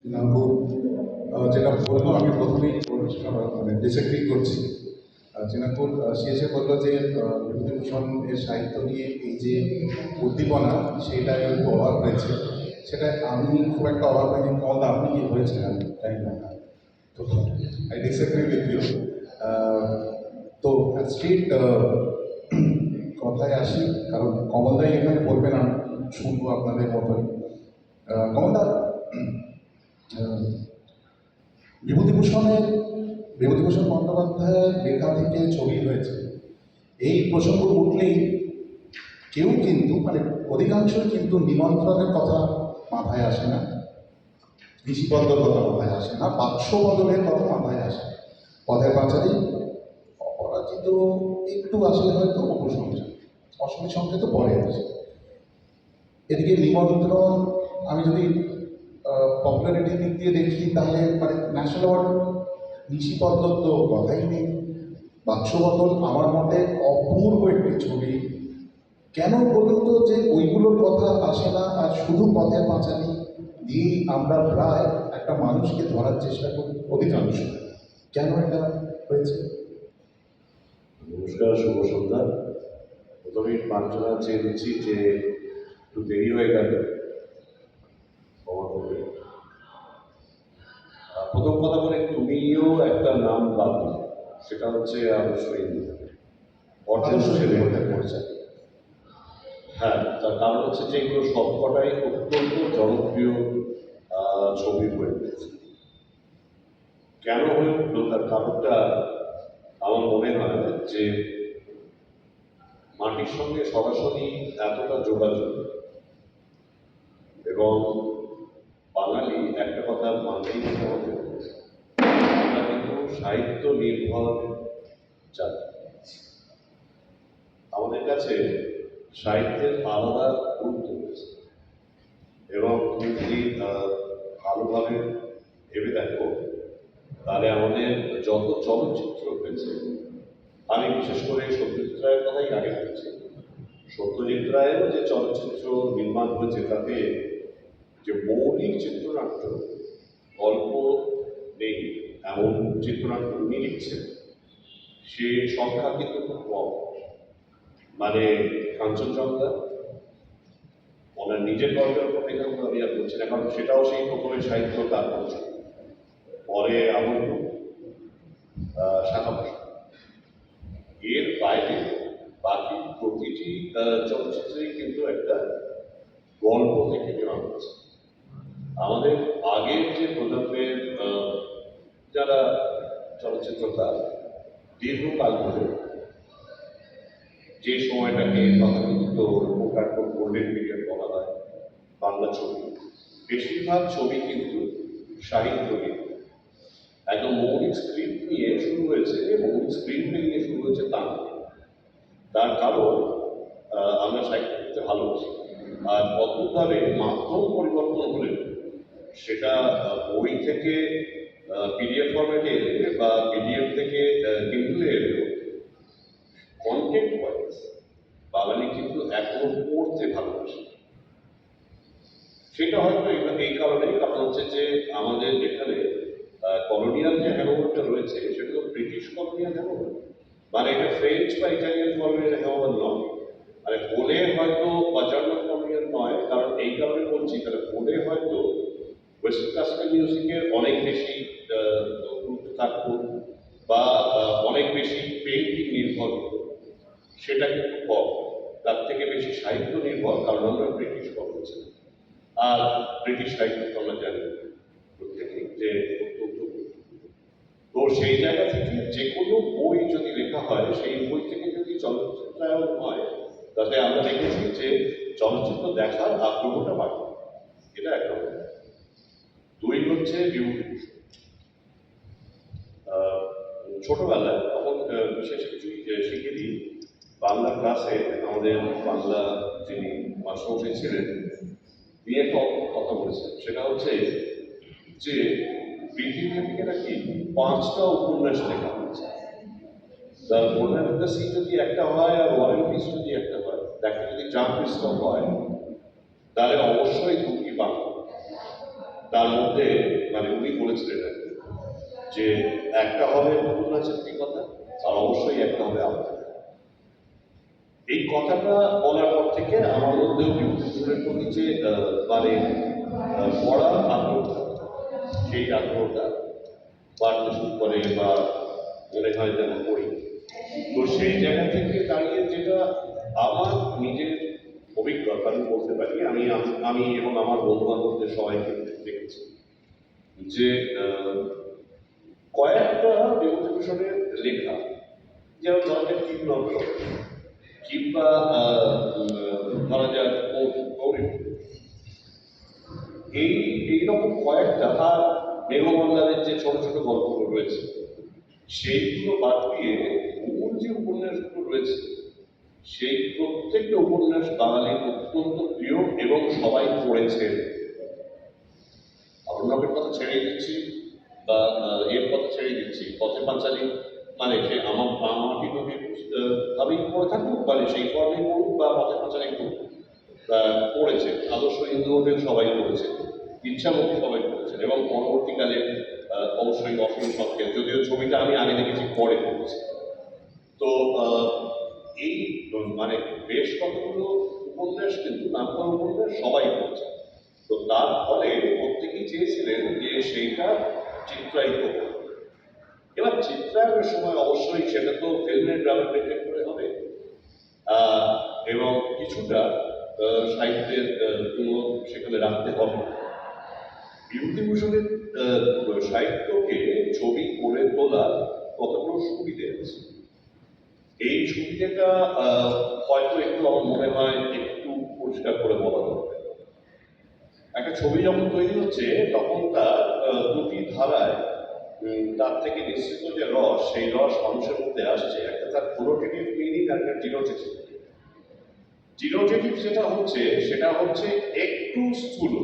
নাগপুর যেটা বললো আমি প্রথমেই ডিসএগ্রি করছি। জিনাপুর সে এসে বললো যে বিভূতিভূষণ এর সাহিত্য নিয়ে এই যে উদ্দীপনা সেটা একটু অভাব হয়েছে, সেটা আমি খুব একটা অভাব হয়নি। কমল আপনি কি হয়েছে আমি তাই না? তো আই ডিসএগ্রি উইথ ইউ। তো স্ট্রিট কথায় আসি, কারণ কমলদাই এখানে বলবেন, আমি শুনবো আপনাদের মতনই। কমলদা, বিভূতিভূষণের বিভূতিভূষণ বন্দ্যোপাধ্যায়ের লেখা থেকে ছবি হয়েছে, এই প্রসঙ্গ উঠলেই কেউ কিন্তু অধিকাংশই কিন্তু নিমন্ত্রণের কথা মাথায় আসে না, ঋষিপদ্মর কথা মাথায় আসে না, বাক্স বদলের কথা মাথায় আসে, পথের পাঁচালী, অপরাজিত একটু আসে হয়তো, অপসংখ্যান অসমী সংখ্যা তো পরে আসে। এদিকে নিমন্ত্রণ আমি যদি পপুলারিটির দিক দিয়ে দেখি তাহলে ন্যাশনাল অ্যাওয়ার্ড ঋষিপদ্মর তো কথাই নেই। বাক্সবদল আমার মতে অপূর্ব একটি ছবি। কেন বলুন তো যে ওইগুলোর কথা আসে না, আর শুধু পথের পাঁচালী দিয়েই আমরা প্রায় একটা মানুষকে ধরার চেষ্টা করি অধিকাংশ, কেন এটা হয়েছে? নমস্কার, শুভ সন্ধ্যা। প্রথমেই মার্জনা চেয়ে দিচ্ছি যে একটু দেরি হয়ে গেল, ক্ষমা করবে। প্রথম কথা বলে তুমিও একটা নাম বাদ দিলে, সেটা হচ্ছে অবশ্যই ছেলে পড়েছে। হ্যাঁ, তার কারণ হচ্ছে যে এগুলো সবকটাই অত্যন্ত জনপ্রিয় ছবি হয়ে উঠেছে। কেন হয়ে উঠলো তার কারণটা আমার মনে হয় যে মাটির সঙ্গে সরাসরি এতটা যোগাযোগ, এবং বাঙালি একটা কথা মানতেই হবে, আমরা কিন্তু সাহিত্য নির্ভর জাতি। আমাদের কাছে সাহিত্যের আলাদা গুরুত্ব রয়েছে, এবং তুমি যদি ভালোভাবে ভেবে দেখো তাহলে আমাদের যত চলচ্চিত্র হয়েছে, আমি বিশেষ করে সত্যজিৎ রায়ের কথাই আগে বলছি। সত্যজিৎ রায়েরও যে চলচ্চিত্র নির্মাণ হয়েছে তাতে যে মৌলিক চিত্রনাট্য, গল্প নেই এমন চিত্রনাট্য উনি লিখছেন, সে সংখ্যা কিন্তু খুব কম। কাঞ্চনজঙ্ঘা ওনার নিজের গল্পের উপর লেখা, আমি আর বলছি না, কারণ সেটাও সেই প্রথমে সাহিত্য, তারপর পরে আনন্দ, শাখা প্রশাখা। এর বাইরে বাকি প্রতিটি চলচ্চিত্রেই কিন্তু একটা গল্প থেকে নেওয়া হয়েছে। আমাদের আগের যে প্রজন্মের যারা চলচ্চিত্রকার, দীর্ঘকাল ধরে যে সময়টাকে তথাকথিত গোল্ডেন পিরিয়ড বলা হয় বাংলা ছবি, বেশিরভাগ ছবি কিন্তু সাহিত্য নিয়ে, একদম মৌলিক স্ক্রিপ্ট নিয়ে শুরু হয়েছে, মৌলিক স্ক্রিপ্ট নিয়ে শুরু হয়েছে তা না। তার কারণ আমরা সাহিত্য করতে ভালোবাসি, আর অদ্ভুতভাবে মাধ্যম পরিবর্তন হলে, সেটা বই থেকে পিডিএফ ফরম্যাটে এলে বা পিডিএফ থেকে কিন্ডলে এলে, কন্টেন্ট ওয়াইজ বাঙালি কিন্তু এখনো পড়তে ভালোবাসে। সেটা হয়তো এই কারণেই, কারণ হচ্ছে যে আমাদের এখানে কলোনিয়াল যে হ্যাঙ্গওভারটা রয়েছে সেটা তো ব্রিটিশ কলোনিয়াল হ্যাঙ্গওভার, এটা ফ্রেঞ্চ বা ইটালিয়ান কলোনিয়াল হ্যাঙ্গওভার নয়। বলে হয়তো বা জার্মান কলোনিয়াল নয়, কারণ এই কারণে বলছি, তাহলে বলে হয়তো ওয়েস্টার্ন ক্লাসিক্যাল মিউজিকের অনেক বেশি গুরুত্ব থাকতো, বা অনেক বেশি পেইন্টিং নির্ভর হতো, সেটা কিন্তু কম। তার থেকে বেশি সাহিত্য নির্ভর, কারণ আমরা ব্রিটিশ করেছি, আর ব্রিটিশ সাহিত্য তো আমরা জানি প্রত্যেকেই যে অত্যন্ত। তো সেই জায়গা থেকে যে কোনো বই যদি লেখা হয়, সেই বই থেকে যদি চলচ্চিত্রায়ন হয়, তাতে আমরা দেখেছি যে চলচ্চিত্র দেখার আগ্রহটা বাড়ে। এটা একটা। দুই হচ্ছে বিভূতিভূষণ। ছোটবেলায় তখন বিশেষ কিছুই শিখে দিই, বাংলা ক্লাসে আমাদের বাংলা যিনি মাস্টারমশাই ছিলেন, তিনি একটা কথা বলেছেন, সেটা হচ্ছে যে পৃথিবী থেকে নাকি 5টা উপন্যাস লেখা হয়েছে। The golden of the sea যদি একটা হয়, আর ওয়ার অ্যান্ড পিস যদি একটা হয়, দেখে যদি জাম্প স্টপ হয়, তাহলে অবশ্যই দুটি বাংলা। তার মধ্যে মানে উনি বলেছিলেন আর কি, যে একটা হবে নতুন নাচের কথা, আর অবশ্যই একটা হবে আপনার। এই কথাটা বলার পর থেকে আমার মধ্যেও বিভূতিভূষণের প্রতি যে মানে পড়ার আগ্রহটা, সেই আগ্রহটা বাড়তে শুরু করে বা মনে হয় যেন পড়ি। তো সেই জায়গা থেকে দাঁড়িয়ে যেটা আমার নিজের অভিজ্ঞতা আমি বলতে পারি, আমি এবং আমার বন্ধু বান্ধবদের সবাইকে দেখেছি যে কয়েকটা বিভূতিভূষণের লেখা, যেমন ধরা যাক কীর্তন কিংবা ধরা যাক গৌরী, এইরকম কয়েকটা, আর মেঘমল্লাদের যে ছোট ছোট গল্পগুলো রয়েছে সেইগুলো বাদ দিয়ে মূল যে উপন্যাসগুলো রয়েছে সেই প্রত্যেকটা উপন্যাস বাঙালির অত্যন্ত প্রিয় এবং সবাই পড়েছে। অরণ্যকের কথা ছেড়ে দিচ্ছি বা এর কথা ছেড়ে দিচ্ছি, পথে পাঁচালী মানে সে আমার মাটি নদীর আমি পড়ে থাকুক, মানে সেই ফর্মে পড়ুক বা পথে পাঁচালী পড়ুক, পড়েছে। আদর্শ হিন্দু হোটেল সবাই পড়েছে, ইচ্ছামতি সবাই পড়েছেন, এবং পরবর্তীকালে অবশ্যই অসীম সৎকের, যদিও ছবিটা আমি আগে দেখেছি পরে পড়েছি। তো এই মানে বেশ কতগুলো উপন্যাস কিন্তু নামকরা উপন্যাস সবাই পড়েছে। তো তার ফলে প্রত্যেকেই চেয়েছিলেন যে সেইটা চিত্রায়িত হোক। এবার চিত্রায়নের সময় অবশ্যই সেটা তো ফিল্মের ডেভেলপমেন্ট করে হবে, এবং কিছুটা সাহিত্যের গুণ সেখানে রাখতে হবে। বিভূতিভূষণের সাহিত্যকে ছবি করে তোলার কতগুলো সুবিধে আছে। এই সুবিধাটা হয়তো একটু আমার মনে হয় একটু পরিষ্কার করে বলা দরকার। একটা ছবি যখন তৈরি হচ্ছে তখন তার দুটি ধারায় তার থেকে নিশ্চিত যে রস, সেই রস মানুষের মধ্যে আসছে, একটা তার কোনোটেটিভ মিনিং আর একটা ডিনোটেটিভ। ডিনোটেটিভ যেটা হচ্ছে সেটা হচ্ছে একটু স্থূল,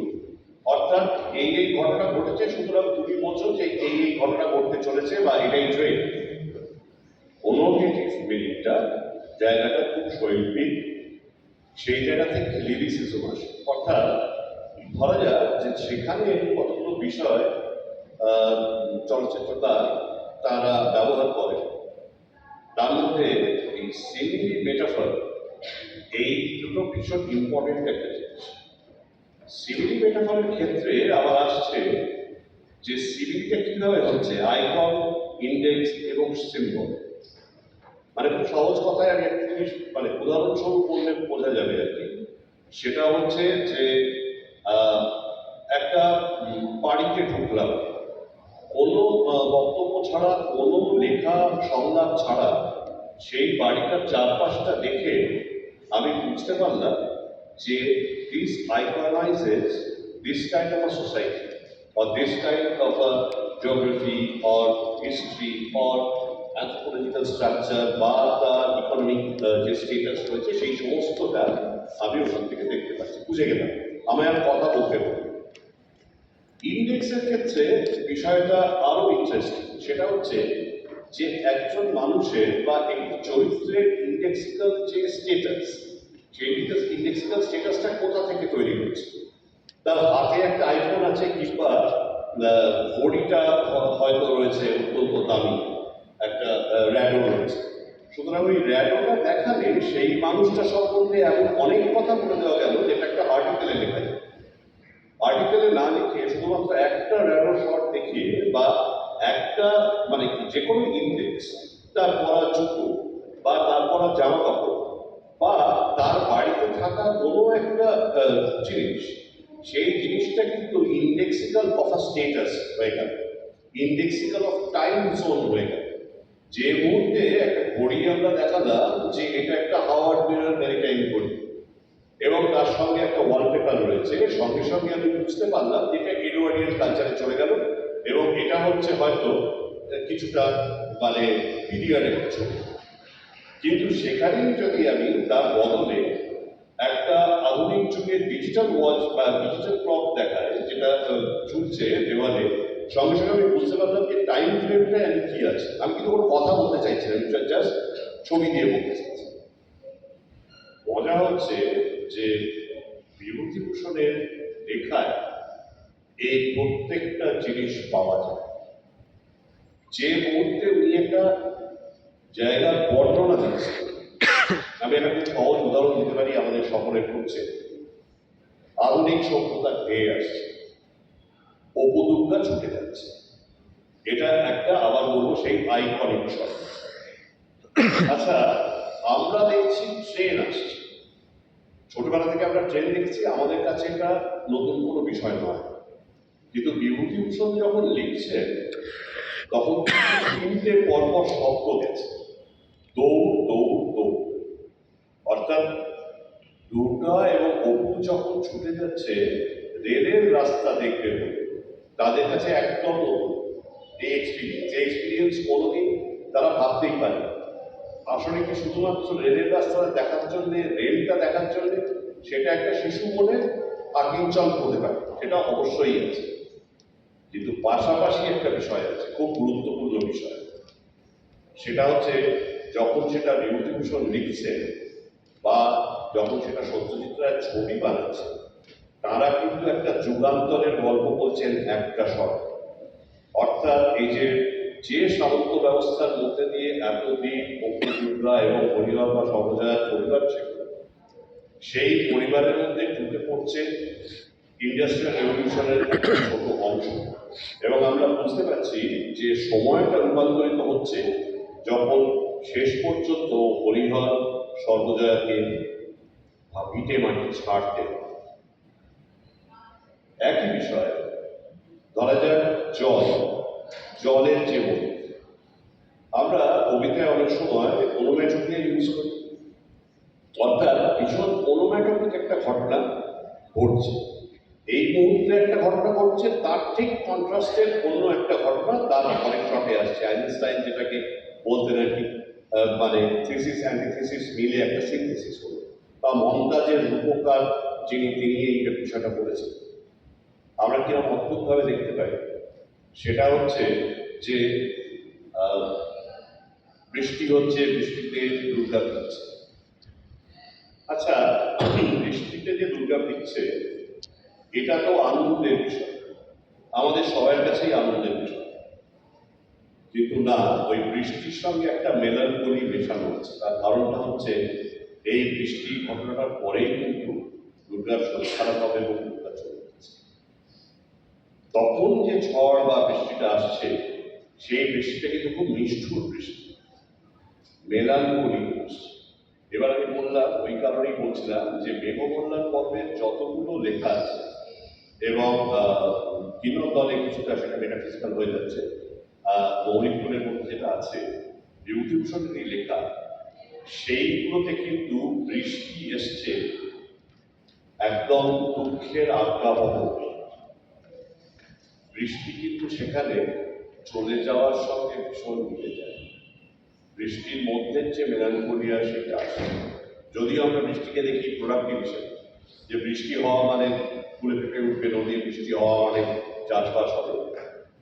অর্থাৎ এই ঘটনা ঘটেছে, সুতরাং তুমি বলছো যে এই ঘটনা ঘটতে চলেছে বা এটাই ট্রেন্ড। কোনোটেটিভ মিনিংটা জায়গাটা খুব শৈল্পিক, সেই জায়গা থেকে লিরিসিজম আসে। অর্থাৎ ধরা যাক যে সেখানে কতগুলো বিষয় চলচ্চিত্রকার তারা ব্যবহার করে, তার মধ্যে এই সিমিলি মেটাফর, এই দুটো ভীষণ ইম্পর্টেন্ট একটা জিনিস। সিমিলি মেটাফরের ক্ষেত্রে আবার আসছে যে সিমিলিটা কিভাবে হচ্ছে আইকন, ইন্ডেক্স এবং সিম্বল। মানে খুব সহজ কথায় আমি একটা জিনিস মানে উদাহরণস্বরূপ বললে বোঝা যাবে আর কি। সেটা হচ্ছে যে একটা বাড়িতে ঢুকলাম, কোনো বক্তব্য ছাড়া, কোনো লেখা সংলাপ ছাড়া সেই বাড়িটার চারপাশটা দেখে আমি বুঝতে পারলাম যে this iconizes this kind of a society or this kind of a geography or history or anthropological structure বা তার ইকোনমিক যে স্টেটাস রয়েছে সেই সমস্তটা আমি ওখান থেকে দেখতে পাচ্ছি, বুঝে গেলাম, আমি আর কথা বলতে পারি। ইন্ডেক্সের ক্ষেত্রে বিষয়টা আরো ইন্টারেস্টিং। সেটা হচ্ছে যে একজন মানুষের বা একটি চরিত্রের ইন্ডেক্সিক্যাল যে স্টেটাস, সেই ইন্ডেক্সিক্যাল স্টেটাসটা কোথা থেকে তৈরি হচ্ছে। তার হাতে একটা আইফোন আছে কিংবা ঘড়িটা হয়তো রয়েছে অত্যন্ত দামি, একটা র্যাডো রয়েছে। সুতরাং ওই র্যাডোটা দেখালে সেই মানুষটা সম্বন্ধে এমন অনেক কথা বলে দেওয়া গেল যেটা একটা আর্টিকেলে লেখা যায়। আর্টিকেলে না লিখে শুধুমাত্র একটা র্যাডো শট দেখিয়ে বা একটা মানে যে কোনো ইন্ডেক্স, তার পরা জুতো বা তার পরা জামা কাপড় বা তার বাড়িতে থাকা কোনো একটা জিনিস, সেই জিনিসটা কিন্তু ইন্ডেক্সিক্যাল অফ আ স্টেটাস হয়ে গেল, ইন্ডেক্সিক্যাল অফ টাইম জোন হয়ে গেল। যে মুহূর্তে একটা ঘড়ি আমরা দেখালাম যে এটা একটা হাওয়ার্ড মিরর ম্যারিটাইম ঘড়ি এবং তার সঙ্গে একটা ওয়ালপেপার রয়েছে, সঙ্গে সঙ্গে আমি বুঝতে পারলাম যেটা এডওয়ার্ডিয়ান কালচারে চলে গেল এবং এটা হচ্ছে হয়তো কিছুটা মানে পিরিয়ডের কিছু। কিন্তু সেখানেই যদি আমি তার বদলে একটা আধুনিক যুগের ডিজিটাল ওয়াচ বা ডিজিটাল ক্লক দেখায় যেটা ঝুলছে দেওয়ালে, সঙ্গে সঙ্গে আমি বুঝতে পারলাম যে টাইম ফ্রেমটা আমি কি আছে। আমি কিন্তু কোনো কথা বলতে চাইছি না, জাস্ট ছবি দিয়ে বলতে চাইছি। মজা হচ্ছে যে বিভূতিভূষণের লেখায় এই প্রত্যেকটা জিনিস পাওয়া যায়। যে মুহূর্তে উনি একটা জায়গার বর্ণনা দিচ্ছে, আমি একটা খুব সহজ উদাহরণ দিতে পারি, আমাদের সকলের করছে আধুনিক সভ্যতা ধেয়ে আসছে, অপু দুর্গা ছুটে যাচ্ছে, এটা একটা আবার বলবো সেই আইকনিক শট। আচ্ছা, আমরা দেখছি ট্রেন আসছে, ছোটবেলা থেকে আমরা ট্রেন দেখছি, আমাদের কাছে এটা নতুন কোনো বিষয় নয়। কিন্তু বিভূতিভূষণ যখন লিখছেন তখন তিনটে পরপর শব্দ গেছে, দৌড় দৌড় দৌড়। অর্থাৎ দুর্গা এবং অপু যখন ছুটে যাচ্ছে রেলের রাস্তা দেখবে বলে, তাদের কাছে একদম নতুন এই এক্সপিরিয়েন্স কোনোদিন তারা ভাবতেই পারে। আসলে কি শুধুমাত্র রেলের রাস্তাটা দেখার জন্য, রেলটা দেখার জন্য সেটা একটা শিশু মনে আকিঞ্চল হতে পারে, সেটা অবশ্যই আছে। কিন্তু পাশাপাশি একটা বিষয় আছে, খুব গুরুত্বপূর্ণ বিষয়, সেটা হচ্ছে যখন সেটা বিভূতিভূষণ লিখছে বা যখন সেটা সত্যজিৎ রায় ছবি বানাচ্ছে, তারা কিন্তু একটা যুগান্তরের গল্প বলছেন একটা শট। অর্থাৎ এই যে সামন্ত ব্যবস্থার মধ্যে দিয়ে এতদিন অপু দুর্গা এবং হরিহর বা সর্বজয়ার পরিবার ছিল, সেই পরিবারের মধ্যে ঢুকে পড়ছে ইন্ডাস্ট্রিয়াল রেভলিউশনের একটা ছোট অংশ। এবং আমরা বুঝতে পারছি যে সময়টা রূপান্তরিত হচ্ছে যখন শেষ পর্যন্ত হরিহর সর্বজয়াকে ভিটে মাটি ছাড়তে। একই বিষয় ধরা যাক জলের যে মধ্যে আমরা কবিতায় অনেক সময় ওনোম্যাটোপিয়া ইউজ করি, অর্থাৎ ভীষণ ওনোম্যাটোপিক একটা ঘটনা ঘটছে, এই মুহূর্তে একটা ঘটনা ঘটছে, তার ঠিক কন্ট্রাস্টের অন্য একটা ঘটনা তার অনেক শটে আসছে। আইনস্টাইন যেটাকে বলতেন আর কি, মানে থিসিস অ্যান্টিথিসিস মিলে একটা সিনথেসিস হলো, বা মমতাজের রূপকার তিনি এই বিষয়টা বলেছেন। আমরা কিরকম অদ্ভুতভাবে দেখতে পাই, সেটা হচ্ছে যে বৃষ্টি হচ্ছে, বৃষ্টিতে দুর্গা দিচ্ছে। আচ্ছা, বৃষ্টিতে যে দুর্গা দিচ্ছে এটা তো আনন্দের বিষয়, আমাদের সবার কাছেই আনন্দের বিষয়, কিন্তু না, ওই বৃষ্টির সঙ্গে একটা মেলানকলি মেশানো হচ্ছে। তার কারণটা হচ্ছে এই বৃষ্টি ঘটনাটার পরেই কিন্তু দুর্গার শরীর খারাপ হবে এবং দুর্গা চলে যাচ্ছে। তখন যে ঝড় বা বৃষ্টিটা আসছে, সেই বৃষ্টিটা কিন্তু খুব নিষ্ঠুর বৃষ্টি, মেলানকলি আসছে। এবার আমি বললাম, ওই কারণেই বলছিলাম যে মেঘমল্লার পর্বের যতগুলো লেখা আছে এবং কিনোর দলে কিছুটা সেটা মেটাফিজিক্যাল হয়ে যাচ্ছে, মৌলিকগুলোর মধ্যে যেটা আছে বিভূতিভূষণেরই লেখা, সেইগুলোতে কিন্তু বৃষ্টি এসছে একদম দুঃখের আজ্ঞাবহ। বৃষ্টি কিন্তু সেখানে চলে যাওয়ার সঙ্গে ভীষণ মিলে যায়, বৃষ্টির মধ্যে যে মেলানকোলিয়া সেটা আসে। যদিও আমরা বৃষ্টিকে দেখি প্রোডাক্টিভ হিসেবে, যে বৃষ্টি হওয়া মানে ফুলে ফেটে উঠবে নদী, বৃষ্টি হওয়া মানে চাষবাস হবে,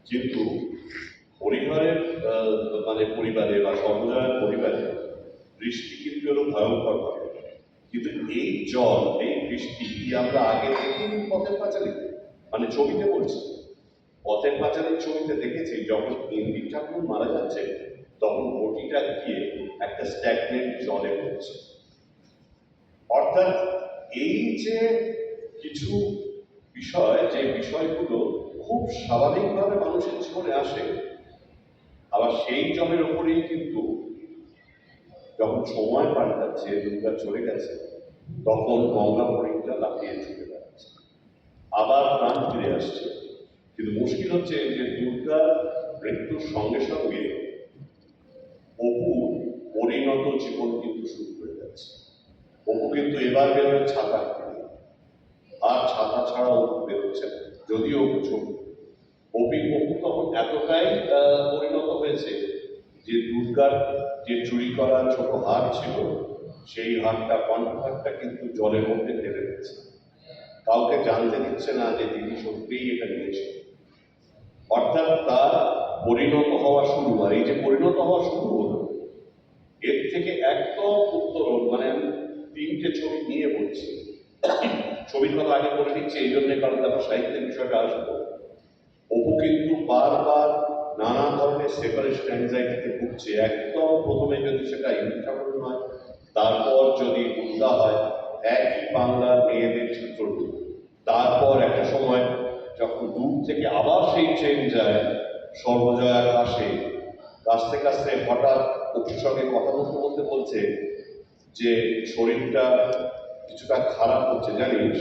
কিন্তু হরিহরের মানে পরিবারে বা সর্বজয়ার পরিবারে বৃষ্টি কিন্তু এরও ভয়ঙ্কর হবে। কিন্তু এই জল, এই বৃষ্টি কি আমরা আগে দেখিনি পথের পাঁচালীতে, মানে ছবিতে বলছি, পথের পাঁচালীর ছবিতে দেখেছি যখন ইন্দির ঠাকুর মারা যাচ্ছে তখন বটিটা গিয়ে একটা স্ট্যাগনেন্ট জলে পড়ছে। অর্থাৎ এই যে কিছু বিষয়, যে বিষয়গুলো খুব স্বাভাবিকভাবে মানুষের জীবনে আসে, আবার সেই জলের ওপরেই কিন্তু যখন সময় পাল্টাচ্ছে, দুর্গা চলে গেছে, তখন গঙ্গা হরিণটা লাফিয়ে ছুটে বেড়াচ্ছে, আবার প্রাণ ফিরে আসছে। কিন্তু মুশকিল হচ্ছে যে দুর্গার মৃত্যুর সঙ্গে সঙ্গে অপু পরিণত জীবন কিন্তু শুরু হয়ে যাচ্ছে। অপু কিন্তু এবার বেরোয় ছাতা কিনে, আর ছাতা ছাড়া অপু বেরোচ্ছে না, যদিও অপু ছোট। অপু তখন এতটাই পরিণত হয়েছে যে দুর্গার যে চুরি করা ছোট হার ছিল, সেই হারটা, কণ্ঠহারটা কিন্তু জলের মধ্যে ফেলে দিচ্ছে, কাউকে জানতে দিচ্ছে না যে তিনি সত্যিই এটা নিয়েছে। অর্থাৎ তার পরিণত হওয়া শুরু। আর এই যে পরিণত হওয়া শুরু হলো, এর থেকে একদম উত্তরণ, মানে আমি তিনটে ছবি নিয়ে বলছি, ছবির কথা আগে বলে দিচ্ছি এই জন্যে, কারণ তারপর সাহিত্যের বিষয়টা আসবো। কিন্তু বারবার নানা ধরনের সেপারেশন অ্যাংজাইটিতে ভুগছে। একদম প্রথমে যদি সেটা ইন্টারভিউ হয়, তারপর যদি উদ্দা হয়, একই বাংলার মেয়েদের চিত্রটি। তারপর একটা সময় যখন দূর থেকে আবার সেই ট্রেন যায় সর্বজয়ার কাছে, কাছতে কাছতে হঠাৎ অপুর সঙ্গে কথা বলতে বলতে বলছে যে শরীরটা কিছুটা খারাপ হচ্ছে জানিস,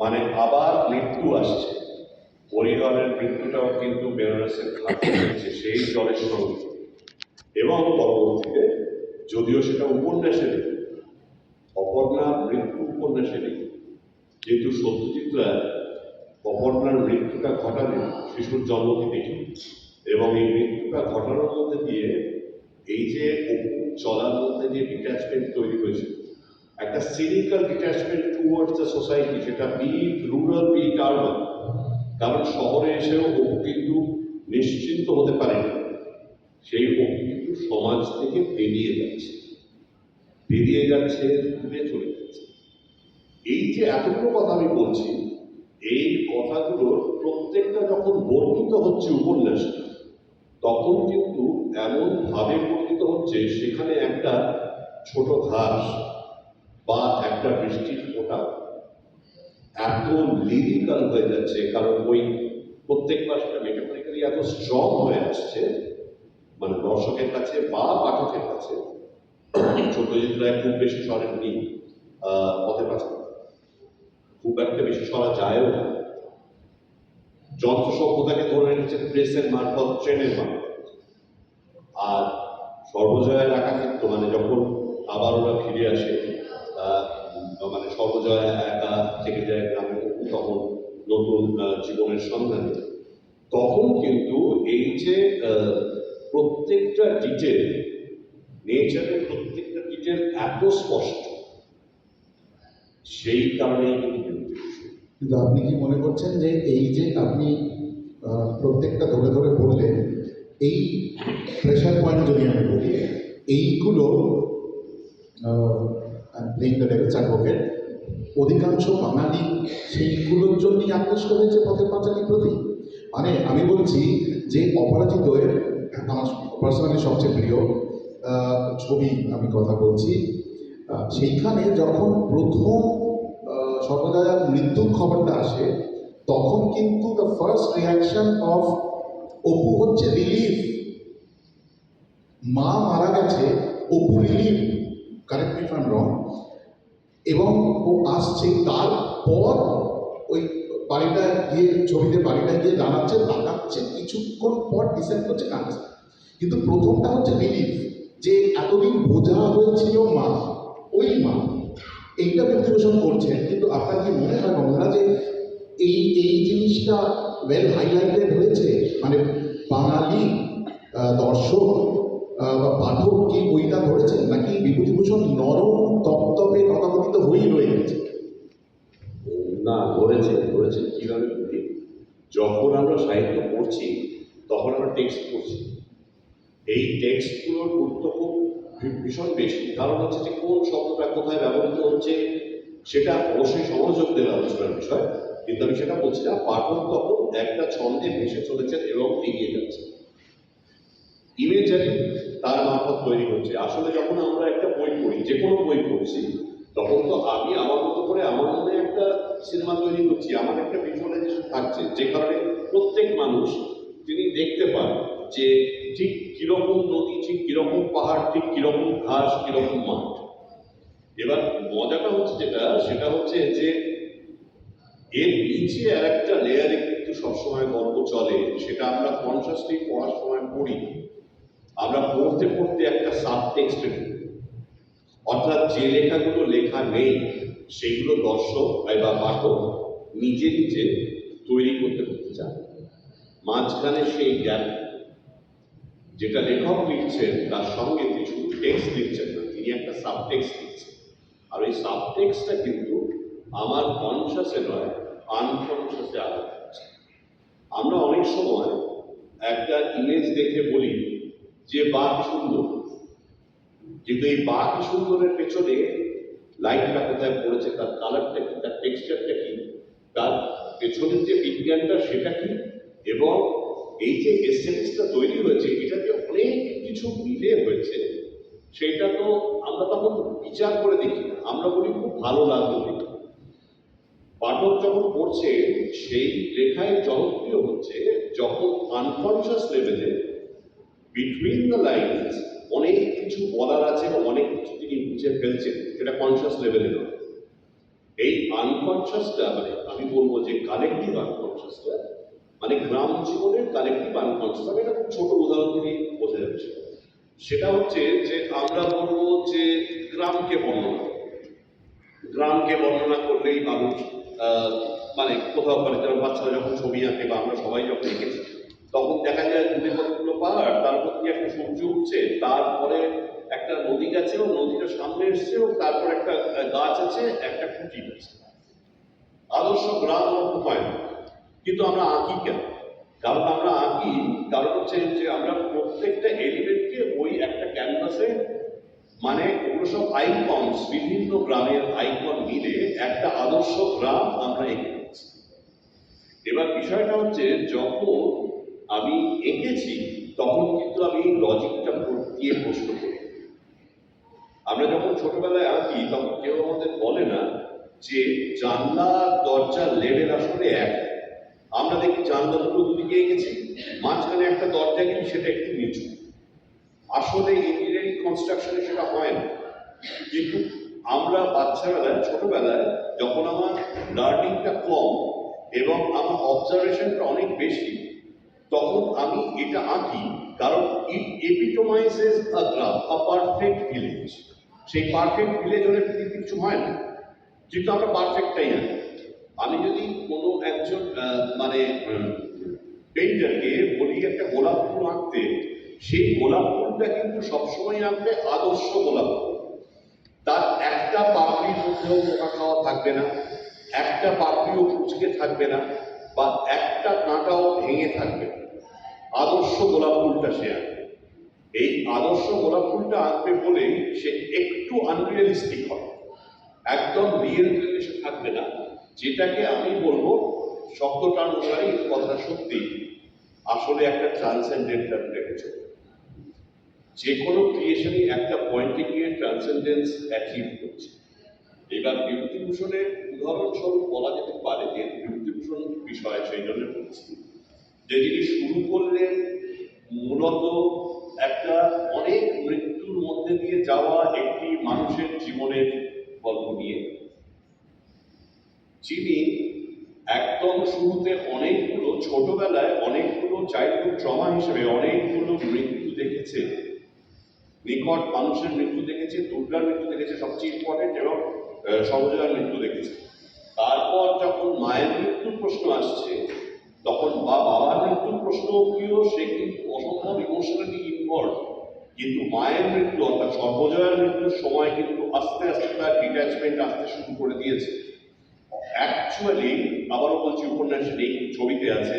মানে আবার মৃত্যু আসছে। পরিবারের মৃত্যুটাও কিন্তু বেনারসের ঘাটে হচ্ছে সেই জলের সঙ্গে। এবং পরবর্তীতে যদিও সেটা উপন্যাসে নেই, অপর্ণার মৃত্যু উপন্যাসে নেই, কিন্তু সত্যজিৎ রায় অপর্ণার মৃত্যুটা ঘটালেন শিশুর জন্মকে দেখে। এবং এই মৃত্যুটা ঘটানোর মধ্যে দিয়ে এই যে অপুর চলার মধ্যে যে ডিট্যাচমেন্ট তৈরি হয়েছে, একটা cynical detachment towards the society, সেটা বি রুরাল বি আরবান। কারণ শহরে এসেও অপু কিন্তু নিশ্চিন্ত হতে পারেনি। সেই অপু কিন্তু সমাজ থেকে বেরিয়ে যাচ্ছে, দূরে চলে যাচ্ছে। এই যে এতগুলো কথা আমি বলছি, এই কথাগুলোর প্রত্যেকটা যখন বর্ণিত হচ্ছে উপন্যাসে, তখন কিন্তু এমন ভাবে বর্ণিত হচ্ছে সেখানে একটা ছোট ঘাস বা একটা বৃষ্টির ফোঁটা এত লিরিক্যাল হয়ে যাচ্ছে, কারণ ওই প্রত্যেকবার সেটা মেটাফরিক্যালি এত স্ট্রং হয়ে আসছে, মানে দর্শকের কাছে বা পাঠকের কাছে। সত্যজিৎ রায় খুব বেশি সরেননি পথের পাঁচালী, খুব একটা বেশি সরা যায়ও না। যন্ত্র সভ্যতাকে ধরে রেখেছেন প্রেসের মারফত, ট্রেনের মারফত। আর সর্বজয়ের একাকিত্ব, মানে যখন আবার ওরা ফিরে আসে, মানে সর্বজয়া একা থেকে যায় গ্রামে, তখন নতুন জীবনের সন্ধানে, তখন কিন্তু এই যে প্রত্যেকটা ডিটেল, নেচারের প্রত্যেকটা ডিটেল এত স্পষ্ট, সেই কারণেই কিন্তু। কিন্তু আপনি কি মনে করছেন যে এই যে আপনি প্রত্যেকটা ধরে ধরে বললেন, এই প্রেশার পয়েন্ট যদি আমি বলি, এইগুলো প্লেইং দ্য ডেভিলস অ্যাডভোকেট, অধিকাংশ বাঙালি সেইগুলোর জন্যই আকৃষ্ট হয়েছে পথের পাঁচালীর প্রতি? মানে আমি বলছি যে অপরাজিতের আমার পার্সোনালি সবচেয়ে প্রিয় ছবি আমি কথা বলছি। সেইখানে যখন প্রথম সর্বজয়ার মৃত্যুর খবরটা আসে, তখন কিন্তু the first reaction of Apu হচ্ছে রিলিফ। মা মারা গেছে, Apu relief, correct me if I am রং। এবং ও আসছে, তারপর ওই বাড়িটা গিয়ে, ছবিতে বাড়িটা গিয়ে দাঁড়াচ্ছে, তাকাচ্ছে, কিছুক্ষণ পর ডিসেন্ট হচ্ছে, কাঁদছে। কিন্তু প্রথমটা হচ্ছে রিলিফ, যে এতদিন বোঝা হয়েছিল মা, ওই মা, এইটা বিভূতিভূষণ করছেন। কিন্তু আপনার কি মনে হয় কমলা যে এই এই জিনিসটা ওয়েল হাইলাইটেড হয়েছে? মানে বাঙালি দর্শক বা পাঠক কি বইটা ধরেছেন, নাকি বিভূতিভূষণ নরম তপ্তপে তথাকথিত হয়েই রয়ে গেছে? না, ধরেছে কিভাবে বলি, যখন আমরা সাহিত্য পড়ছি তখন আমরা টেক্সট পড়ছি। এই টেক্সটগুলোর গুরুত্ব খুব ভীষণ বেশি। কারণ হচ্ছে যে কোন শব্দটা কোথায় ব্যবহৃত হচ্ছে সেটা অবশ্যই সমালোচকদের আলোচনার বিষয়, কিন্তু আমি সেটা বলছি না। পাঠক তখন একটা ছন্দে ভেসে চলেছেন এবং এগিয়ে যাচ্ছে, ইমেজারি তার মারফত তৈরি হচ্ছে। আসলে যখন আমরা একটা বই পড়ি, যে কোনো বই পড়ছি, তখন তো আমি আমার মতো করে আমার মনে একটা সিনেমা তৈরি করছি, আমার একটা ভিজুয়ালাইজেশন থাকছে, যে কারণে প্রত্যেক মানুষ তিনি দেখতে পান যে ঠিক কিরকম নদী, ঠিক কিরকম পাহাড়, ঠিক কিরকম ঘাস, কিরকম মাঠ। এবার মজাটা হচ্ছে সেটা হচ্ছে যে এর নিচে আর একটা লেয়ারে কিন্তু সবসময় গল্প চলে, সেটা আমরা কনসাসলি পড়ার সময় পড়ি। আমরা পড়তে পড়তে একটা সাবটেক্সটে ঢুকি, অর্থাৎ যে লেখাগুলো লেখা নেই সেগুলো দর্শক বা পাঠক নিজে নিজে তৈরি করতে চান। মাঝখানে সেই জ্ঞান যেটা লেখক লিখছেন, তার সঙ্গে তিনি শুধু টেক্সট লিখছেন না, তিনি একটা সাবটেক্সট লিখছেন। আর ওই সাবটেক্সটটা কিন্তু আমার কনসাসে নয়, আনকনসাসে আলাদা হচ্ছে। আমরা অনেক সময় একটা ইমেজ দেখে বলি যে বা কি সুন্দর, কিন্তু এই বা কি সুন্দরের পেছনে লাইটটা কোথায় পড়েছে, তার কালারটা কি, তার টেক্সচারটা কি, তার পেছনের যে বিজ্ঞানটা সেটা কি, এবং এই যে এসেন্সটা তৈরি হয়েছে এটা যে অনেক কিছু মিলে হয়েছে সেটা তো আমরা তখন বিচার করে দেখি না, আমরা বলি খুব ভালো লাগলো দেখি। পাঠক যখন পড়ছে সেই লেখায় জনপ্রিয় হচ্ছে যখন আনকনসিয়াস লেভেলে বিটুইন দ্য লাইনস অনেক কিছু বলার আছে বা অনেক কিছু তিনি বুঝে ফেলছেন, সেটা কনসিয়াস লেভেলে নয়। এই আনকনসিয়াসটা মানে আমি বলবো যে কালেকটিভ আনকনসিয়াসটা মানে গ্রাম জীবনের কালেকটিভ আনকনসিয়াস, আমি একটা খুব ছোট উদাহরণ দিয়ে বোঝা যাচ্ছে। সেটা হচ্ছে যে আমরা বলবো যে গ্রামকে বর্ণনা করলেই মানুষ মানে কোথাও মানে যারা বাচ্চারা যখন ছবি আঁকে বা আমরা সবাই যখন এঁকেছি তখন দেখা যায় দূরে কতগুলো পাহাড়, তারপর দিয়ে একটা সূর্য উঠছে, তারপরে একটা নদী গেছে ও নদীটা সামনে এসছে ও তারপর একটা গাছ আছে, একটা খুঁটি আছে। আদর্শ গ্রাম ওরকম হয় না, কিন্তু আমরা আঁকি কেন? কারণ আমরা আঁকি কারণ হচ্ছে যে আমরা প্রত্যেকটা এলিমেন্টকে ওই একটা ক্যানভাসে মানে ওগুলো সব আইকনস, বিভিন্ন গ্রামের আইকন মিলে একটা আদর্শ গ্রাম আমরা এঁকে নিচ্ছি। এবার বিষয়টা হচ্ছে যখন আমি এঁকেছি তখন কিন্তু আমি লজিকটা দিয়ে প্রশ্ন করি। আমরা যখন ছোটবেলায় আঁকি তখন কেউ আমাদের বলে না যে জানলা দরজার লেভেল আসলে এক। আমরা দেখি জানলা দুটো দুদিকে এঁকেছি, মাঝখানে একটা দরজা গেছি সেটা একটু নিচু। আসলে ইঞ্জিনিয়ারিং কনস্ট্রাকশনে সেটা হয় না। কিন্তু আমরা বাচ্চাবেলায় ছোটবেলায় যখন আমার লার্নিংটা কম এবং আমার অবজারভেশনটা অনেক বেশি তখন আমি এটা আঁকি কারণ ইট এপিটোমাইজেস আ গ্রাম, আ পারফেক্ট ভিলেজ। সেই পারফেক্ট ভিলেজ হলে পৃথিবীতে কিছু হয় না, কিন্তু আমরা পারফেক্টটাই আঁকি। আমি যদি কোনো একজন মানে পেইন্টারকে বলি একটা গোলাপ ফুল আঁকতে, সেই গোলাপ ফুলটা কিন্তু সবসময় আঁকবে আদর্শ গোলাপ ফুল। তার একটা পাপড়ির মধ্যেও পোকা খাওয়া থাকবে না, একটা পাপড়িও কুচকে থাকবে না, বা একটা কাঁটাও ভেঙে থাকবে না। আদর্শ গোলাপ ফুলটা সে আঁকবে। এই আদর্শ গোলাপ ফুলটা আঁকবে বলে সে একটু আনরিয়ালিস্টিক হবে, একদম রিয়েল জিনিসে থাকবে না। যেটাকে আমি বলবো শব্দটা অনুসারে কথাটা সত্যি আসলে একটা ট্রান্সেন্ডেন্টাল লেগেছে। যে কোনো ক্রিয়েশনই একটা পয়েন্টে গিয়ে ট্রান্সেন্ডেন্স অ্যাচিভ করছে। এবার বিভূতিভূষণের উদাহরণস্বরূপ বলা যেতে পারে, যে বিভূতিভূষণ বিষয় সেই জন্য বলছি যে যিনি শুরু করলেন মূলত একটা অনেক মৃত্যুর মধ্যে দিয়ে যাওয়া একটি মানুষের জীবনের গল্প নিয়ে, যিনি একদম শুরুতে অনেকগুলো ছোটবেলায় অনেকগুলো চাইল্ডহুড ট্রমা হিসেবে অনেকগুলো মৃত্যু দেখেছে, নিকট মানুষের মৃত্যু দেখেছে, দুর্গার মৃত্যু দেখেছে সবচেয়ে ইম্পর্টেন্ট, এবং সর্বজয়ার মৃত্যু দেখেছে। তারপর যখন মায়ের মৃত্যুর প্রশ্ন আসছে তখন বা বাবার মৃত্যুর প্রশ্ন অব্দিও সে কিন্তু অসম্ভব ইমোশনালি ইনভলভ, কিন্তু মায়ের মৃত্যু অর্থাৎ সর্বজয়ার মৃত্যুর সময় কিন্তু আস্তে আস্তে তার ডিট্যাচমেন্ট আসতে শুরু করে দিয়েছে। অ্যাকচুয়ালি আবারও বলছি, উপন্যাসের এই ছবিতে আছে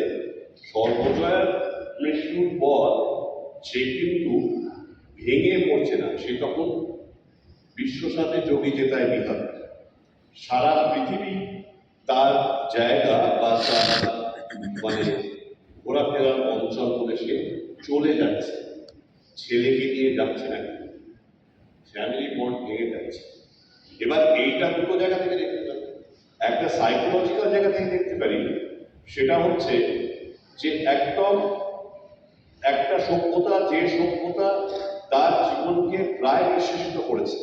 সর্বজয়ার মৃত্যুর পর সে কিন্তু ভেঙে পড়ছে না, সে তখন বিশ্ব সাথে যোগী জেতায় বিধান। সারা পৃথিবী তার জায়গা বা তার মানে ঘোরাফেরার অঞ্চল বলে সে চলে যাচ্ছে, ছেলেকে নিয়ে যাচ্ছে না, ফ্যামিলি বন্ড ভেঙে যাচ্ছে। এবার এইটা দুটো জায়গা থেকে দেখতে পারি, একটা সাইকোলজিক্যাল জায়গা থেকে দেখতে পারি, সেটা হচ্ছে যে একদম একটা সভ্যতা, যে সভ্যতা তার জীবনকে প্রায় নিঃশেষিত করেছে,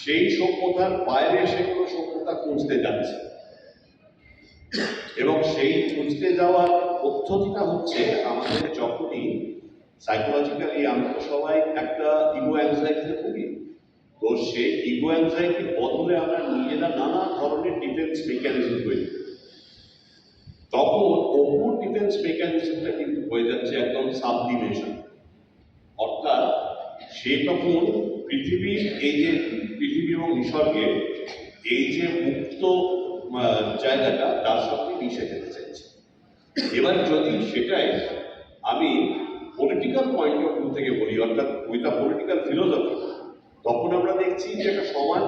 সেই সভ্যতার বাইরে সে কোনো সভ্যতা খুঁজতে যাচ্ছে, এবং সেই খুঁজতে যাওয়ার পদ্ধতিটা হচ্ছে আমাদের যখনই সাইকোলজিক্যালি আমরা সবাই একটা ইগো অ্যাংজাইটিতে ভুগি, তো সেই ইগো অ্যাংজাইটির বদলে আমরা নিজেরা নানা ধরনের ডিফেন্স মেকানিজম তৈরি করি। তখন অপুর ডিফেন্স মেকানিজমটা কিন্তু হয়ে যাচ্ছে একদম সাবলিমেশন, অর্থাৎ সে তখন পৃথিবীর এই যে পৃথিবী এবং নিসর্গের এই যে মুক্ত জায়গাটা তার সঙ্গে মিশে যেতে চাইছে। এবার যদি সেটাই আমি পলিটিক্যাল পয়েন্ট অফ ভিউ থেকে বলি, অর্থাৎ উইথ আ পলিটিক্যাল ফিলোসফি, তখন আমরা দেখছি যে একটা সমাজ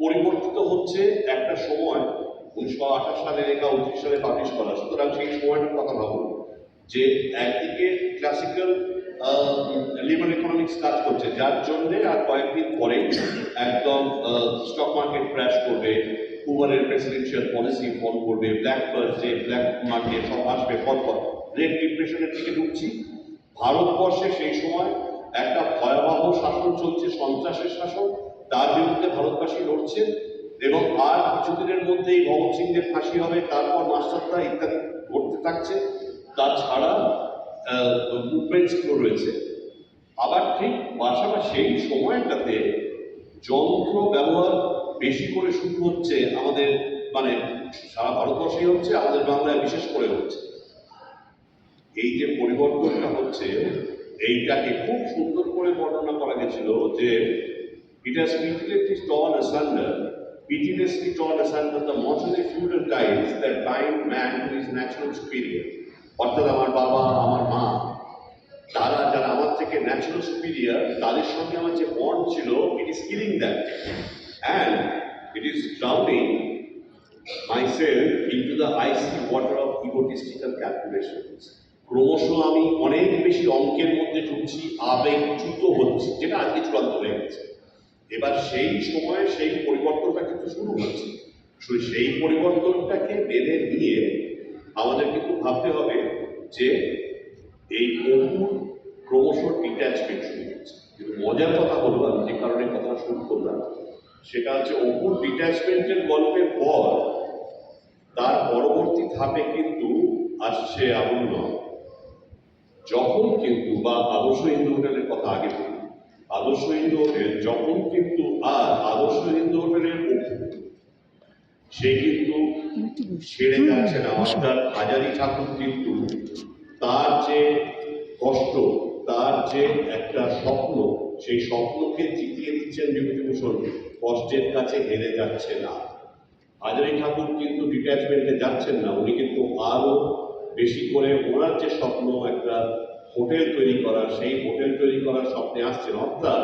পরিবর্তিত হচ্ছে, একটা সময় 1928 সালে লেখা 29 সালে পাবলিশ করা, সুতরাং সেই সময়টার কথা ভাবুন যে একদিকে ক্লাসিক্যাল লিবারাল ইকোনমিক্স কাজ করছে, যার জন্য আর কয়েকদিন পরে একদম স্টক মার্কেট ক্র্যাশ করবে, হুভারের প্রেসিডেন্সিয়াল পলিসি ফল করবে, ব্ল্যাক ফার্স্টে ব্ল্যাক মার্কেট সব আসবে, পরপর গ্রেট ডিপ্রেশনের দিকে ঢুকছি। ভারতবর্ষে সেই সময় একটা ভয়াবহ শাসন চলছে, সন্ত্রাসের শাসন, তার বিরুদ্ধে ভারতবাসী লড়ছে, এবং আর কিছুদিনের মধ্যেই ভগৎ সিংদের ফাঁসি হবে, তারপর মাস্টারদা ইত্যাদি ঘটতে থাকছে। তাছাড়া মুভমেন্টসগুলো রয়েছে। আবার ঠিক পাশাপাশি সেই সময়টাতে যন্ত্র ব্যবহার বেশি করে শুরু হচ্ছে আমাদের, মানে সারা ভারতবর্ষেই হচ্ছে, আমাদের বাংলায় বিশেষ করে হচ্ছে। এই যে পরিবর্তনটা হচ্ছে, এইটাকে খুব সুন্দর করে বর্ণনা করা গেছিল যে it has pitilessly torn asunder the mortally feudal ties that bind man to his natural superior. অর্থাৎ আমার বাবা, আমার মা, তারা যারা আমার থেকে ন্যাচারাল সুপিরিয়ার, তাদের সঙ্গে আমার যে বন্ড ছিল, it is killing that and it is drowning myself into the icy water of egotistical calculations. ক্রমশ আমি অনেক বেশি অঙ্কের মধ্যে ঢুকছি, আবেগচ্যুত হচ্ছি, যেটা আজকে চূড়ান্ত হয়ে গেছে। এবার সেই সময় সেই পরিবর্তনটা কিন্তু শুরু হচ্ছে। সেই পরিবর্তনটাকে মেনে নিয়ে আমাদের কিন্তু ভাবতে হবে যে এই অপুর ক্রমশ ডিট্যাচমেন্ট শুরু হচ্ছে। কিন্তু মজার কথা হলো, আমি যে কারণে কথা শুরু করলাম সেটা হচ্ছে অপুর ডিট্যাচমেন্টের গল্পের পর তার পরবর্তী ধাপে কিন্তু আসছে আবুল নয়। যখন কিন্তু, বা আদর্শ হিন্দু হোটেলের কথা আগে বলি, আদর্শ হিন্দু হোটেল যখন কিন্তু আর আদর্শ হিন্দু হোটেলের অপু সে কিন্তু ছেড়ে যাচ্ছে না। অর্থাৎ হাজারি ঠাকুর কিন্তু তার যে কষ্ট, তার যে একটা স্বপ্ন, সেই স্বপ্নকে জিতিয়ে দিচ্ছেন বিভূতিভূষণ, কষ্টের কাছে হেরে যাচ্ছে না। হাজারি ঠাকুর কিন্তু ডিট্যাচমেন্টে যাচ্ছেন না, উনি কিন্তু আরো বেশি করে ওনার যে স্বপ্ন একটা হোটেল তৈরি করা, সেই হোটেল তৈরি করার স্বপ্নে আসছেন। অর্থাৎ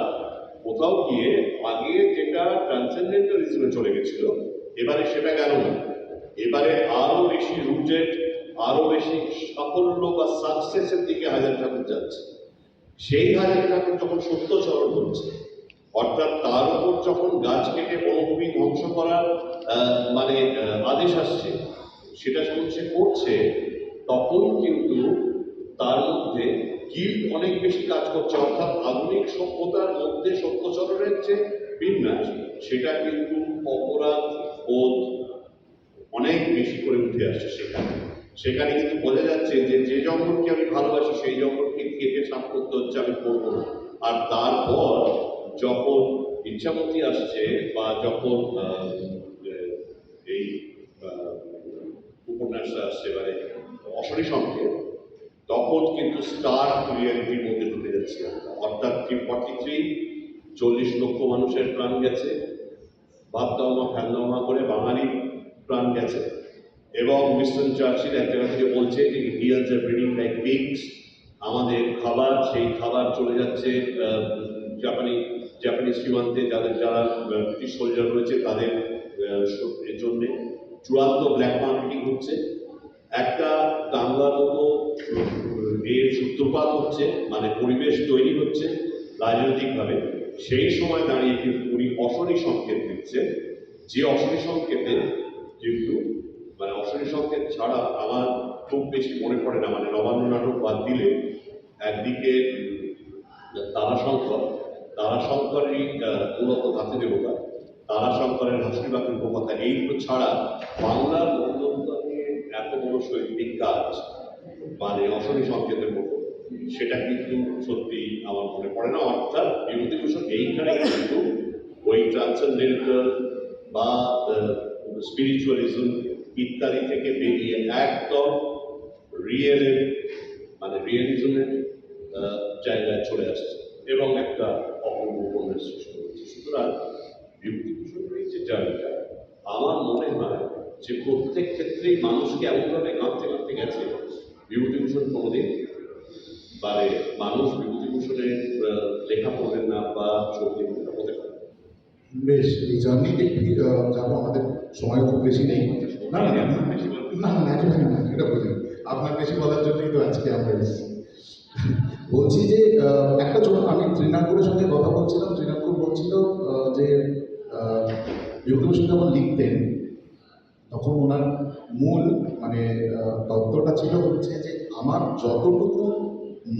কোথাও গিয়ে আগে যেটা ট্রান্সেন্ডেন্টালিজমে চলে গেছিল, এবারে সেটা গেল না, এবারে আরো বেশি রুটেড, আরো বেশি সাফল্য বা সাকসেসের দিকে হাজারি ঠাকুর যাচ্ছে। সেই হাজারি ঠাকুর যখন সত্যচরণ হচ্ছে, অর্থাৎ তার উপর যখন গাছ কেটে বনভূমি ধ্বংস করার আদেশ আসছে, সেটা যখন সে করছে, তখন কিন্তু তার মধ্যে গিল্ট অনেক বেশি কাজ করছে। অর্থাৎ আধুনিক সভ্যতার মধ্যে সত্যচরণের যে বিন্যাস, সেটা কিন্তু অপরাধ বোধ অনেক বেশি করে উঠে আসছে সেখানে। সেখানে কিন্তু বোঝা যাচ্ছে যে যে জঙ্গলকে আমি ভালোবাসি, সেই জঙ্গলকে কেটে সাফ করতে হচ্ছে, আমি করবো না। আর তারপর যখন ইচ্ছামতি আসছে, বা যখন এই উপন্যাসটা আসছে, মানে অশরী সংকেত, তখন কিন্তু স্টার রিয়েলিটির মধ্যে ঢুকে যাচ্ছে। অর্থাৎ 343 40 লক্ষ মানুষের প্রাণ গেছে, ভাত দাওয়া ফ্যান দাওয়া করে বাঙালি প্রাণ গেছে। এবং উইনস্টন চার্চিল এক জায়গা থেকে বলছে যে ইন্ডিয়ানস আর ব্রিডিং লাইক পিগস, আমাদের খাবার, সেই খাবার চলে যাচ্ছে জাপানিজ সীমান্তে, যারা ব্রিটিশ সোলজার রয়েছে তাদের এর জন্যে চূড়ান্ত ব্ল্যাক মার্কেটিং হচ্ছে। একটা দাঙ্গার মতো এর সূত্রপাত হচ্ছে, মানে পরিবেশ তৈরি হচ্ছে রাজনৈতিকভাবে। সেই সময় দাঁড়িয়ে কিন্তু উনি অশরী সংকেত দিচ্ছে, যে অশরী সংকেতে কিন্তু, মানে অশরী সংকেত ছাড়া আমার খুব বেশি মনে পড়ে না, মানে নবান্ন নাটক বাদ দিলে একদিকে তারাশঙ্করই মূলত ধাতু দেবতা, তারাশঙ্করের হাসি বাকি উপকথা, এইগুলো ছাড়া বাংলার মন্ডলকে এত বড় শৈল্পিক কাজ, মানে অশরী সংকেতের মতো, সেটা কিন্তু সত্যি আমার মনে পড়ে না। অর্থাৎ বিভূতিভূষণ এইখানে কিন্তু ওই ট্রান্সেন্ডেন্টাল বা স্পিরিচুয়ালিজম ইত্যাদি থেকে বেরিয়ে একদম রিয়েলিজমের জায়গায় চলে আসছে এবং একটা অপূর্ব উপন্যাস সৃষ্টি করেছে। সুতরাং বিভূতিভূষণের এই যে জায়গাটা, আমার মনে হয় যে প্রত্যেক ক্ষেত্রেই মানুষকে এমনভাবে গাঁথতে গেছে, বিভূতিভূষণ কোনোদিন মানুষ বিভূতিভূষণের লেখা পড়বেন না বা ছবি হতে পারে। বেশ, এই জার্নিতে যাবো, আমাদের সময় খুব বেশি নেই। না না না না না একেবারে না, এটা বলি আপনার বেশি বলার জন্যই তো আজকে আমরা এসেছি। বলছি যে একটা ছোট, আমি তৃণাঙ্কুরের সঙ্গে কথা বলছিলাম, তৃণাঙ্কুর বলছিল যে বিভূতিভূষণ যখন লিখতেন তখন ওনার মূল মানে তত্ত্বটা ছিল হচ্ছে যে আমার যতটুকু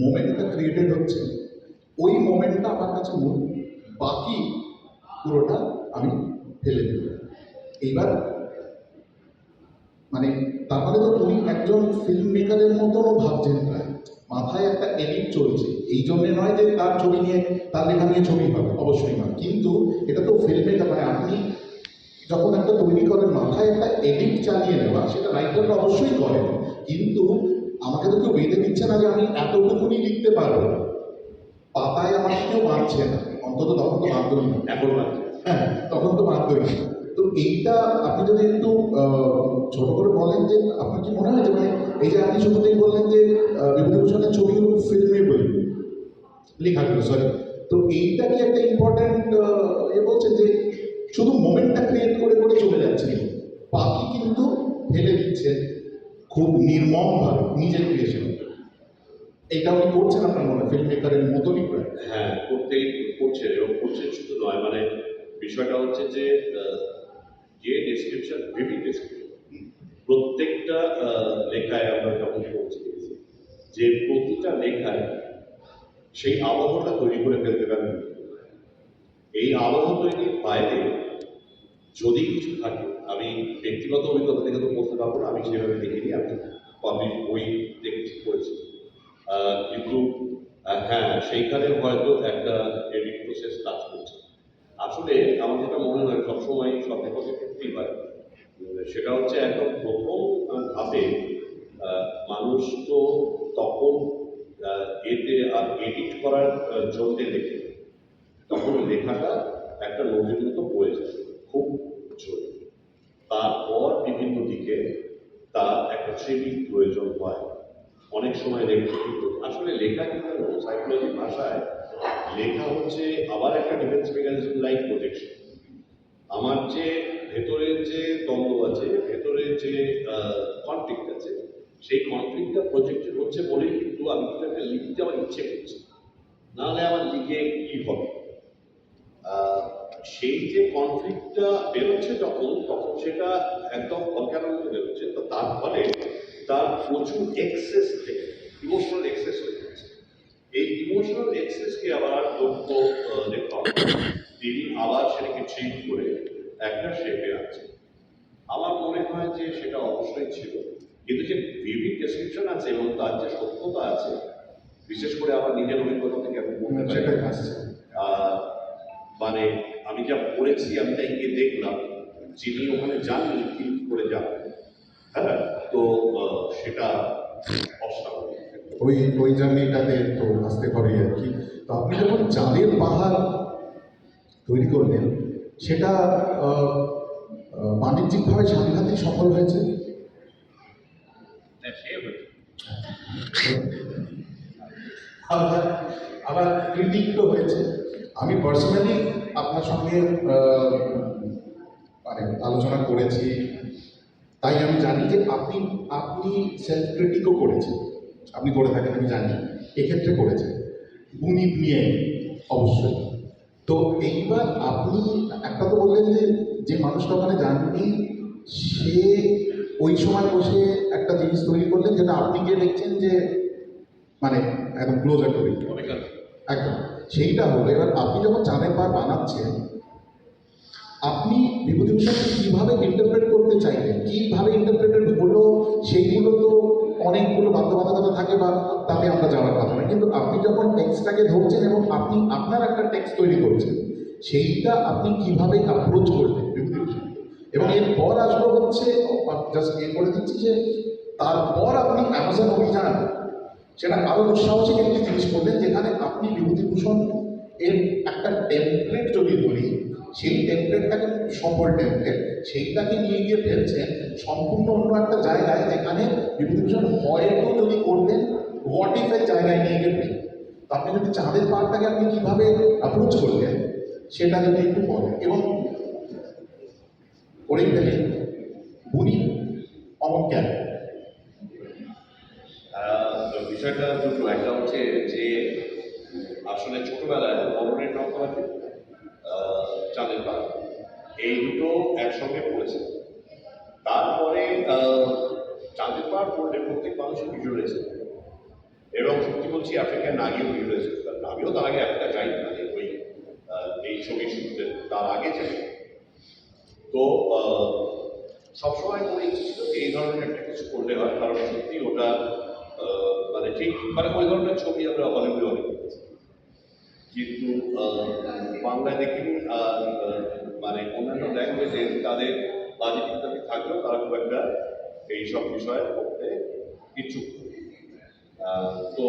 মোমেন্টটা ক্রিয়েটেড হচ্ছে ওই মোমেন্টটা আমার কাছে মূল, বাকি পুরোটা আমি ফেলে দিই। এইবার মানে তার মানে তো উনি একজন ফিল্ম মেকারের মতনও ভাবছেন প্রায়, মাথায় একটা এডিট চলছে। এই জন্যে নয় যে তার ছবি নিয়ে, তার লেখা নিয়ে ছবি হবে, অবশ্যই নয়, কিন্তু এটা তো ফিল্ম মেকার মানে আপনি যখন একটা তৈরি করেন মাথায় একটা এডিট চালিয়ে নেওয়া, সেটা রাইটাররা অবশ্যই করেন, কিন্তু আমাকে তো কেউ বেঁধে দিচ্ছে না যে আমি এতটুকুনি লিখতে পারবো, পাতায় আমার কেউ বাঁধছে না, অন্তত তখন তো বাঁধই না, এখন বাজছে। হ্যাঁ তখন তো বাঁধই না। তো এইটা আপনি যদি একটু ছোট করে বলেন যে আপনার কি মনে হয় যে মানে এই যে আপনি শুরুতেই বললেন যে বিভূতিভূষণের ছবিগুলো ফিল্মেবল, লেখাগুলো সরি, তো এইটা কি একটা ইম্পর্ট্যান্ট বলছেন যে শুধু মোমেন্টটা ক্রিয়েট করে করে চলে যাচ্ছে, বাকি কিন্তু ফেলে দিচ্ছে খুব নির্মমভাবে নিজের ক্রিয়েশন। এইটা উনি করছেন আপনার মনে ফিল্ম মেকারের মতনই প্রায়। হ্যাঁ, করছে এবং করছে শুধু নয়, মানে বিষয়টা হচ্ছে যে যে ডেসক্রিপশন, ভিভিড ডেসক্রিপশন, প্রত্যেকটা লেখায় আমরা যখন পৌঁছে গেছি যে প্রতিটা লেখায় সেই আবহটা তৈরি করে ফেলতে পারেন। এই আবহ তৈরির বাইরে যদি কিছু থাকে, আমি ব্যক্তিগত অভিজ্ঞতা থেকে তো বলতে পারবো না, আমি সেভাবে দেখিনি, আমি পাবলিশ বই দেখেছি, পড়েছি, কিন্তু হ্যাঁ সেইখানে হয়তো একটা এডিট প্রসেস কাজ করছে। আসলে আমার যেটা মনে হয় সবসময় সব লেখকের ক্ষেত্রেই হয়, সেটা হচ্ছে একদম প্রথম ধাপে মানুষ তো তখন এতে আর এডিট করার জন্য লেখে, তখন লেখাটা একটা নদীর মতো বয়ে যায় খুব জোরে। তারপর বিভিন্ন দিকে তার একটা ট্রেনিং প্রয়োজন হয়, অনেক সময় লেখা কিন্তু আসলে লেখা কিন্তু সাইকোলজি ভাষায় লেখা হচ্ছে আবার একটা ডিফেন্স মেকানিজম লাইক প্রজেকশন। আমার যে ভেতরের যে দ্বন্দ্ব আছে, ভেতরের যে কনফ্লিক্ট আছে, সেই কনফ্লিক্টটা প্রজেক্টেড হচ্ছে বলেই কিন্তু আমি কিছু একটা লিখতে আমার ইচ্ছে করছে, নাহলে আমার লিখে কি হবে। সেই যে কনফ্লিক্টটা বেরোচ্ছে তখন তখন সেটা একদম অজ্ঞানমতো বেরোচ্ছে, তো তার ফলে তার প্রচুর এক্সেস থেকে ইমোশনাল এক্সেস হয়ে যাচ্ছে। এই ইমোশনাল এক্সেসকে আবার দক্ষ লেখক তিনি আবার সেটাকে চেঞ্জ করে একটা শেপে আছে। আমার মনে হয় যে সেটা অবশ্যই ছিল, কিন্তু যে ভিভিড ডেসক্রিপশন আছে এবং তার যে সত্যতা আছে, বিশেষ করে আমার নিজের অভিজ্ঞতা থেকে আমি বলতে পারি, সেটাই আসছে। মানে আমি যা পড়েছি আমি তাই গিয়ে দেখলাম, যিনি ওখানে যাননি তিনি কি করে যান, হ্যাঁ, তো সেটা অস্বাভাবিক। ওই ওই জার্নিটাতে তো আসতে পারে আর কি। তো আপনি যখন চাঁদের পাহাড় তৈরি করলেন সেটা বাণিজ্যিকভাবে সাংঘাতিক সফল হয়েছে। হ্যাঁ, সে হয়েছে। আবার আবার ক্রিটিকও হয়েছে। আমি পার্সোনালি আপনার সঙ্গে মানে আলোচনা করেছি, তাই আমি জানি যে আপনি আপনি সেলফ ক্রিটিকও করেছেন, আপনি করে থাকেন আমি জানি, এক্ষেত্রে করেছেন গুণিত নিয়ে অবশ্যই। তো এইবার আপনি একটা তো বললেন যে যে মানুষটা ওখানে জাননি সে ওই সময় বসে একটা জিনিস তৈরি করলেন যেটা আপনি গিয়ে দেখছেন যে মানে একদম ক্লোজার করে অনেক আছে। একদম সেইটা হলো। এবার আপনি যখন চাঁদের পাহাড় বানাচ্ছেন আপনি বিভূতিভূষণকে কীভাবে ইন্টারপ্রেট করতে চাইলেন, কীভাবে ইন্টারপ্রেটেড হলো সেইগুলো তো অনেকগুলো বাধ্যবাধকতা থাকে বা তাতে আমরা যাওয়ার কথা নয়, কিন্তু আপনি যখন টেক্সটটাকে ধরছেন এবং আপনি আপনার একটা টেক্সট তৈরি করছেন সেইটা আপনি কীভাবে অ্যাপ্রোচ করবেন বিভূতিভূষণ। এবং এরপর আসবো হচ্ছে জাস্ট এ করে দিচ্ছি যে তারপর আপনি অ্যামাজন অভিযান, সেটা আরও দুঃসাহসিক একটি জিনিস করলেন যেখানে আপনি বিভূতিভূষণ এর একটা টেমপ্লেট যদি ধরি, সেই টেমপ্লেটটাকে সফল টেমপ্লেট সেইটাকে নিয়ে গিয়ে ফেলছেন সম্পূর্ণ অন্য একটা জায়গায়, যেখানে বিভূতিভূষণ হয়তো যদি করতেন হোয়াট ইফের জায়গায় নিয়ে গিয়ে ফেলেন। তো আপনি যদি চাঁদের পাহাড়টাকে আপনি কীভাবে অ্যাপ্রোচ করলেন সেটা যদি একটু বলেন, এবং করেই ফেলেন উনি क्या বিষয়টা দুটো, একটা হচ্ছে যে আসলে ছোটবেলায় বরণের নকলাতে চাঁদের পাহাড় এই দুটো একসঙ্গে পড়েছে। তারপরে চাঁদের পাহাড় পড়লে প্রত্যেক মানুষের ভিডিও রয়েছে, এবং সত্যি বলছি আফ্রিকায় না গিয়েও ভিডিও রয়েছে। আমিও তার আগে আফ্রিকা যাই না, ওই এই ছবি শুনতে তার আগে যাই। তো সবসময় মনে ইচ্ছে ছিল যে এই ধরনের একটা কিছু করলে হয়, কারণ সত্যি ওটা মানে ঠিক মানে ওই ধরনের ছবি আমরা হলিউডে অনেক দেখেছি, কিন্তু বাংলায় দেখিনি। আর মানে অন্যান্য ল্যাঙ্গুয়েজে তাদের বাজেট ইত্যাদি থাকলেও তারা খুব একটা এইসব বিষয়ে করতে ইচ্ছুক। তো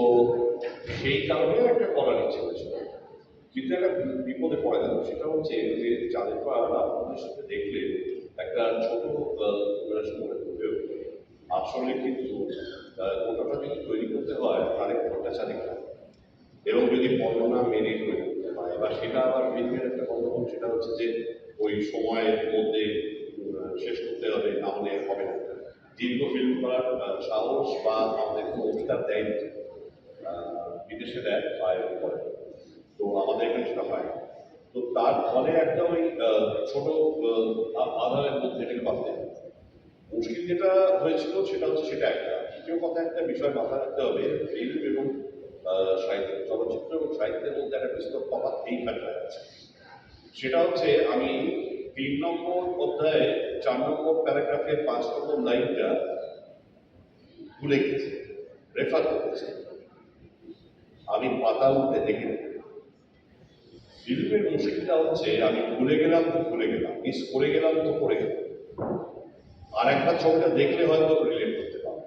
সেই কারণে একটা করার ইচ্ছে হয়েছিল, কিন্তু একটা বিপদে পড়ে গেল। সেটা হচ্ছে যে চাঁদের পাহাড় আপনাদের সাথে দেখলে একটা ছোট মনে করবে, আসলে কিন্তু গোটাটা যদি তৈরি করতে হয় তাহলে ঘন্টা চালিক লাগে, এবং যদি বর্ণনা মেনে তৈরি করতে হয়, বা সেটা আবার ফিল্মের একটা গণ্ডগোল, সেটা হচ্ছে যে ওই সময়ের মধ্যে শেষ করতে হবে, না হলে হবে না। দীর্ঘ ফিল্ম করার সাহস বা আমাদের কোনো অধিকার দেয় না, বিদেশে দেয় আয়োজন করে, তো আমাদের এখানে সেটা হয় না। তো তার ফলে একটা ওই ছোট আধারের মধ্যে এটাকে বাঁধতে হবে। মুশকিল যেটা হয়েছিল সেটা হচ্ছে সেটা একটা। দ্বিতীয় কথা, একটা বিষয় মাথায় রাখতে হবে, ফিল্ম এবং সাহিত্য, চলচ্চিত্র এবং সাহিত্যের মধ্যে একটা বিস্তর তফাৎ এই ঘটনায় আছে। সেটা হচ্ছে আমি 3 নম্বর অধ্যায়ে 4 নম্বর প্যারাগ্রাফের 5 নম্বর লাইনটা ভুলে গেছি, রেফার করেছি, আমি পাতা উঠে দেখে নেব। ফিল্মের মুশকিলটা হচ্ছে আমি ভুলে গেলাম তো ভুলে গেলাম, মিস করে গেলাম তো করে গেলাম, আর একটা ছবিটা দেখলে হয়তো রিলেট করতে পারবো।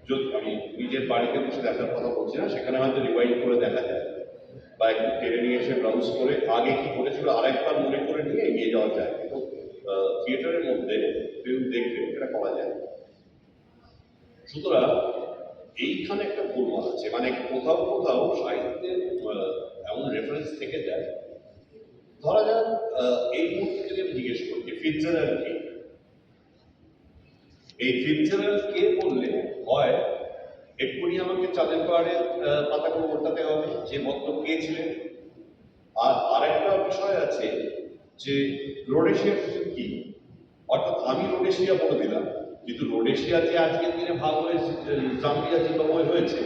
যদি আমি নিজের বাড়িতে বসে দেখার কথা বলছি না, সেখানে হয়তো রিওয়াইন্ড করে দেখা যায়, বা একটু টেনে নিয়ে এসে ব্রাউজ করে আগে কি করেছিল আরেকবার মনে করে নিয়ে এগিয়ে যাওয়া যায়, কিন্তু থিয়েটারের মধ্যে ফিল্ম দেখলে এটা করা যায়। সুতরাং এইখানে একটা গোলমাল আছে, মানে কোথাও কোথাও সাহিত্যের এমন রেফারেন্স থেকে যায়। ধরা যাক এই মুহূর্তে যদি আমি জিজ্ঞেস করি যে ফিটজেরাল্ড কে, এই ফিটজেরাল্ড কে বললে হয় এক্ষুনি আমাকে চাঁদের পাহাড়ের পাতাগুলো ওঠাতে হবে যে ভদ্র কে ছিলেন। আর আরেকটা বিষয় আছে যে রোডেশিয়া কি, অর্থাৎ আমি রোডেশিয়া বলে দিলাম, কিন্তু রোডেশিয়া যে আজকের দিনে ভাগ হয়ে জাম্বিয়া জিম্বাবুয়ে হয়েছে,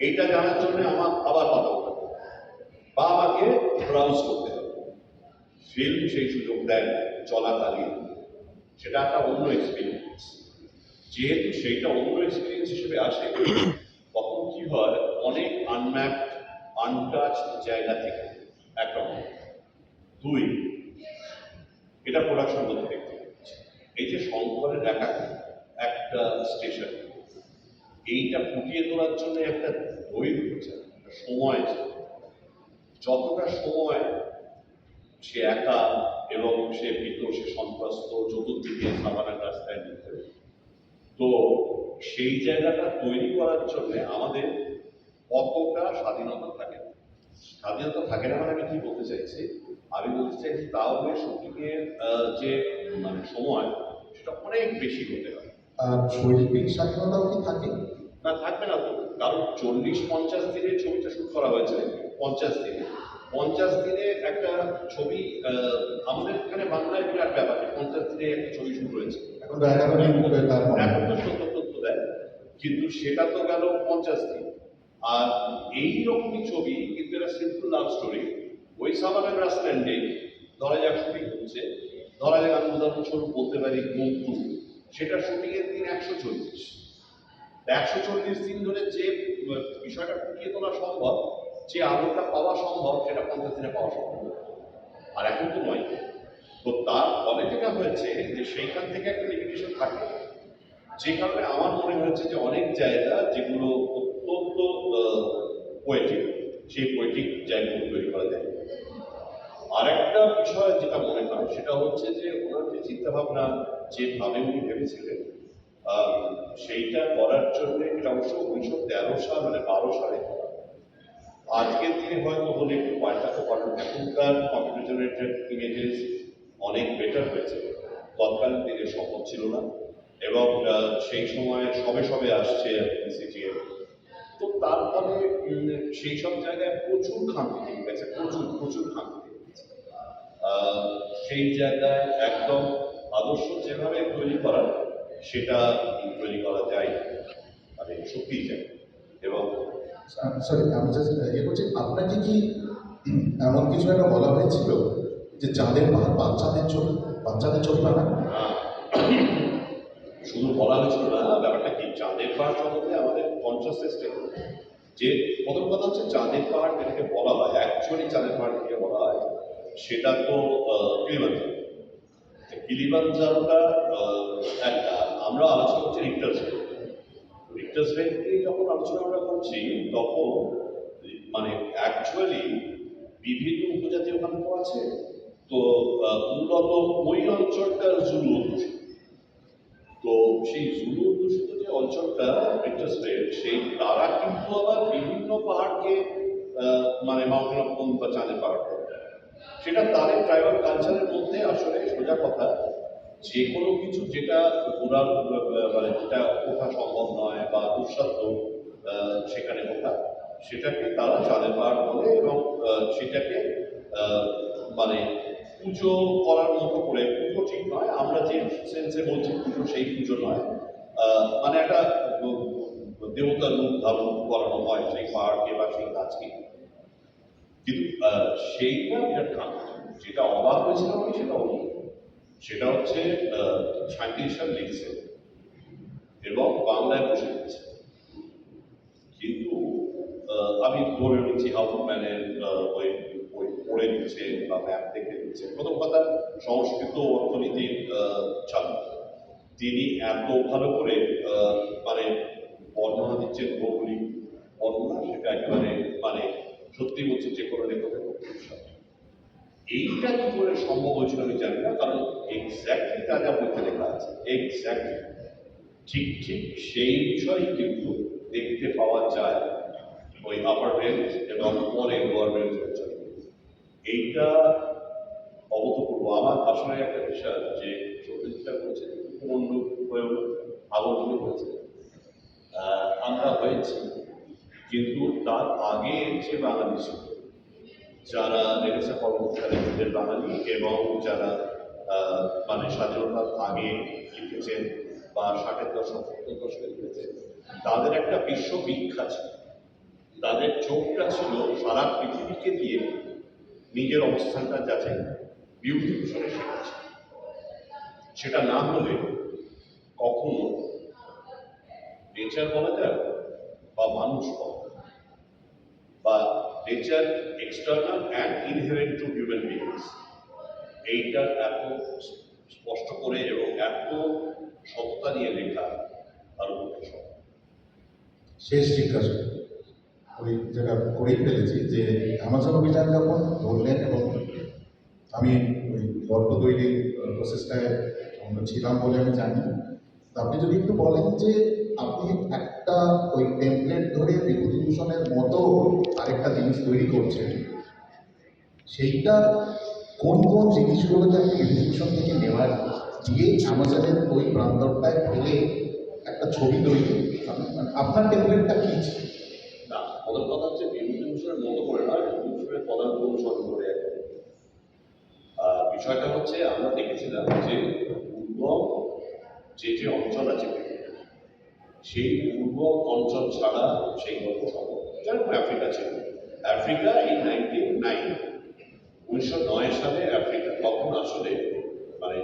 এইটা জানার জন্য আমার আবার পাতা উঠাতে হবে, বা আমাকে ব্রাউজ করতে হবে। ফিল্ম সেই সুযোগ দেয় না চলাকালীন, সেটা একটা অন্য এক্সপিরিয়েন্স। যেহেতু সেইটা অন্য এক্সপিরিয়েন্স হিসেবে আসে, তখন কি হয়, অনেক আনম্যাপড আনটাচ জায়গা থেকে একরকম। দুই, এটা প্রোডাকশন মধ্যে দেখতে পাচ্ছি, এই যে শঙ্করের একটা স্টেশন, এইটা ফুটিয়ে তোলার জন্য একটা দৈর্ঘ্য চাই, একটা সময় চাই। যতটা সময় সে একা এবং সে ভীত, সে সন্ত্রস্ত, চতুর্দিকে সাভানা রাস্তায় নিতে, তো সেই জায়গাটা তৈরি করার জন্য আমাদের কতটা স্বাধীনতা থাকে না। স্বাধীনতা থাকে না মানে আমি কি বলতে চাইছি, আমি বলতে চাইছি তাহলে শুটিংয়ের যে মানে সময়, সেটা অনেক বেশি হতে হয়। আর শৈল্পিক স্বাধীনতাও কি থাকে? না, থাকবে না তো, কারণ 40-50 দিনে ছবিটা শুট করা হয়েছে। 50 দিনে 50 দিনে একটা ছবি, আমাদের এখানে বাংলায় বিরাট ব্যাপার, 50 দিনে একটা ছবি শুট হয়েছে। এখন তো 11 দিন করে তারপর এখন তো 17 দেয়, কিন্তু সেটা তো গেল 50 দিন। আর এইরকমই ছবি, কিন্তু এটা সিম্পল লাভ স্টোরি, ওই সাভানা গ্রাসল্যান্ডে ধরা যাক শুটিং হচ্ছে, ধরা যাক আমি উদাহরণস্বরূপ বলতে পারি ঘুম 2, সেটা শুটিং এর দিন 140। 140 দিন ধরে যে বিষয়টা ফুটিয়ে তোলা সম্ভব, যে আলোটা পাওয়া সম্ভব, সেটা 50 দিনে পাওয়া সম্ভব, আর এখন তো নয়। তো তার ফলে যেটা হয়েছে যে সেইখান থেকে একটা লিমিটেশন থাকে, যে কারণে আমার মনে হয়েছে যে অনেক জায়গা যেগুলো অত্যন্ত পোয়েটিক, সেই পোয়েটিক জায়গাগুলো তৈরি করা যায়। আর একটা বিষয় যেটা মনে হয় সেটা হচ্ছে যে ওনার যে চিন্তাভাবনা, যেভাবে উনি ভেবেছিলেন, সেইটা করার জন্য, এটা অবশ্য 1913 সাল মানে 12 সালে করা। আজকের দিনে হয়তো হলে একটু পাল্টাতে পারেন, এখনকার কম্পিউটার জেনারেটেড ইমেজেস অনেক বেটার হয়েছে, তৎকালীন দিনে সম্ভব ছিল না। এবং সেই সময় সবে সবে আসছে সিজিএম। তো তার ফলে সেই সব জায়গায় প্রচুর খামতি থেকে গেছে, প্রচুর প্রচুর খামতি থেকে গেছে। আহ, সেই জায়গায় একদম আদর্শ যেভাবে তৈরি করা সেটা তৈরি করা যায়, মানে সত্যিই যায়। এবং সরি, আমি জাস্ট করছি, আপনাকে কি এমন কিছু একটা বলা হয়েছিল যে চাঁদের পাহাড় বাচ্চাদের ছবি বানান? আহ, শুধু বলা হয়েছিল না, ব্যাপারটা কি চাঁদের পাহাড় সম্বন্ধে আমাদের কনসাসনেস যে প্রথম কথা হচ্ছে চাঁদের পাহাড় যেটাকে বলা হয়, অ্যাকচুয়ালি চাঁদের পাহাড় যেটাকে বলা হয় সেটা তো কিলিমাঞ্জারো। কিলিমাঞ্জারোটা একটা, আমরা আলোচনা করছি রিক্টার স্কেল। রিক্টার স্কেল নিয়ে যখন আলোচনা আমরা করছি তখন মানে অ্যাকচুয়ালি বিভিন্ন উপজাতি ওখানে তো আছে। তো মূলত ওই অঞ্চলটা জুলু অধ্যুষিত। তো সেই জুলু অধ্যুষিত যে অঞ্চলটা রিক্টার স্কেল, সেই তারা কিন্তু আবার বিভিন্ন পাহাড়কে মানে মাউন্টেন অফ মুন বা চাঁদের পাহাড় করে। সেটা তাদের ট্রাইবাল কালচারের মধ্যে আসলে সোজা কথা, যে কোনো কিছু যেটা ঘোরার মানে যেটা ওঠা সম্ভব নয় বা দুঃসাধ্য সেখানে ওঠা, সেটাকে তারা চাঁদের পাহাড় বলে। এবং সেটাকে আহ, মানে পুজো করার মতো করে, পুজো ঠিক নয়, আমরা যে সেন্সে বলছি পুজো সেই পুজো নয়, মানে একটা দেবতার রূপ ধারণ করানো হয় সেই পাহাড়কে বা সেই গাছকে। কিন্তু সেইটা বিরাট খারাপ। যেটা অবাক হয়েছিল আমি সেটা অবাক, সেটা হচ্ছে সায়েন্টিস্টরা লিখছে এবং বাংলায় বসে দিচ্ছে। কিন্তু আমি ধরে নিচ্ছি হাউসম্যানের ওই বই পড়ে দিচ্ছে বা ম্যাপ দেখে দিচ্ছে। প্রথম কথা, সংস্কৃত অর্থনীতির ছাত্র, তিনি এত ভালো করে মানে বর্ণনা দিচ্ছেন, ভৌগোলিক বর্ণনা, সেটা একেবারে মানে সত্যি বলছে যে কোনো লেখকের পক্ষে সাধ্য। এইটা কি করে সম্ভব হয়েছিল আমি জানি না, কারণ এক্স্যাক্টলি যা যা বইতে লেখা আছে এক্স্যাক্টলি ঠিক ঠিক সেই বিষয়ই কিন্তু দেখতে পাওয়া যায় ওই আপার রেঞ্জ এবং পরে লোয়ার রেঞ্জ অঞ্চলে। এইটা অভূতপূর্ব। আমার আসলে একটা বিষয় যে সত্যজিৎটা করেছে অন্য হয়ে আলোচনা করেছে, আমরা হয়েছি, কিন্তু তার আগে যে বাঙালি ছিল, যারা রেনেসা পরবর্তীকালে নিজের বাঙালি এবং যারা মানে স্বাধীনতার আগে লিখেছেন বা 60-এর দশক 70-এর দশকে লিখেছেন, তাদের একটা বিশ্ববিখ্যাত ছিল। তাদের চোখটা ছিল সারা পৃথিবীকে দিয়ে নিজের অবস্থানটা যাচাই বিভূতিভূষণের শিখেছে। সেটা না হলে কখনো নেচার বলা যায় বা মানুষ বলা যায়, বা nature external and inherent two human beings, এইটার এত স্পষ্ট করে এবং এত সততা নিয়ে লেখা আরো পক্ষে সম্ভব। শেষ জিজ্ঞাসা, ওই যেটা করেই ফেলেছি, যে অ্যামাজন অভিযান যখন ধরলেন এবং আমি ওই গল্প তৈরির প্রসেসটায় আমরা ছিলাম বলে আমি জানি, তো আপনি যদি একটু বলেন যে আপনি একটা ওই টেমপ্লেট ধরে বিভূতিভূষণের মতো আরেকটা জিনিস তৈরি করছেন, সেইটা কোন কোন জিনিসগুলোকে আপনি বিভূতিভূষণ থেকে নেওয়ার দিয়ে অ্যামাজনের ওই প্রান্তরটায় ফেলে একটা ছবি তৈরি, মানে আপনার টেমপ্লেটটা কী ছিল? না, প্রথম কথা হচ্ছে বিভূতিভূষণের মতো করে নয়, বিভূতিভূষণের পদার্থ অনুসরণ করে একদম। বিষয়টা হচ্ছে আমরা দেখেছিলাম যে দুর্গম যে যে অঞ্চল আছে পৃথিবীতে, সেই দুর্গম অঞ্চল ছাড়া সেই গল্প সম্ভব। যেমন আফ্রিকা ছিল, আফ্রিকা এই 1909 সালে আফ্রিকা, তখন আসলে মানে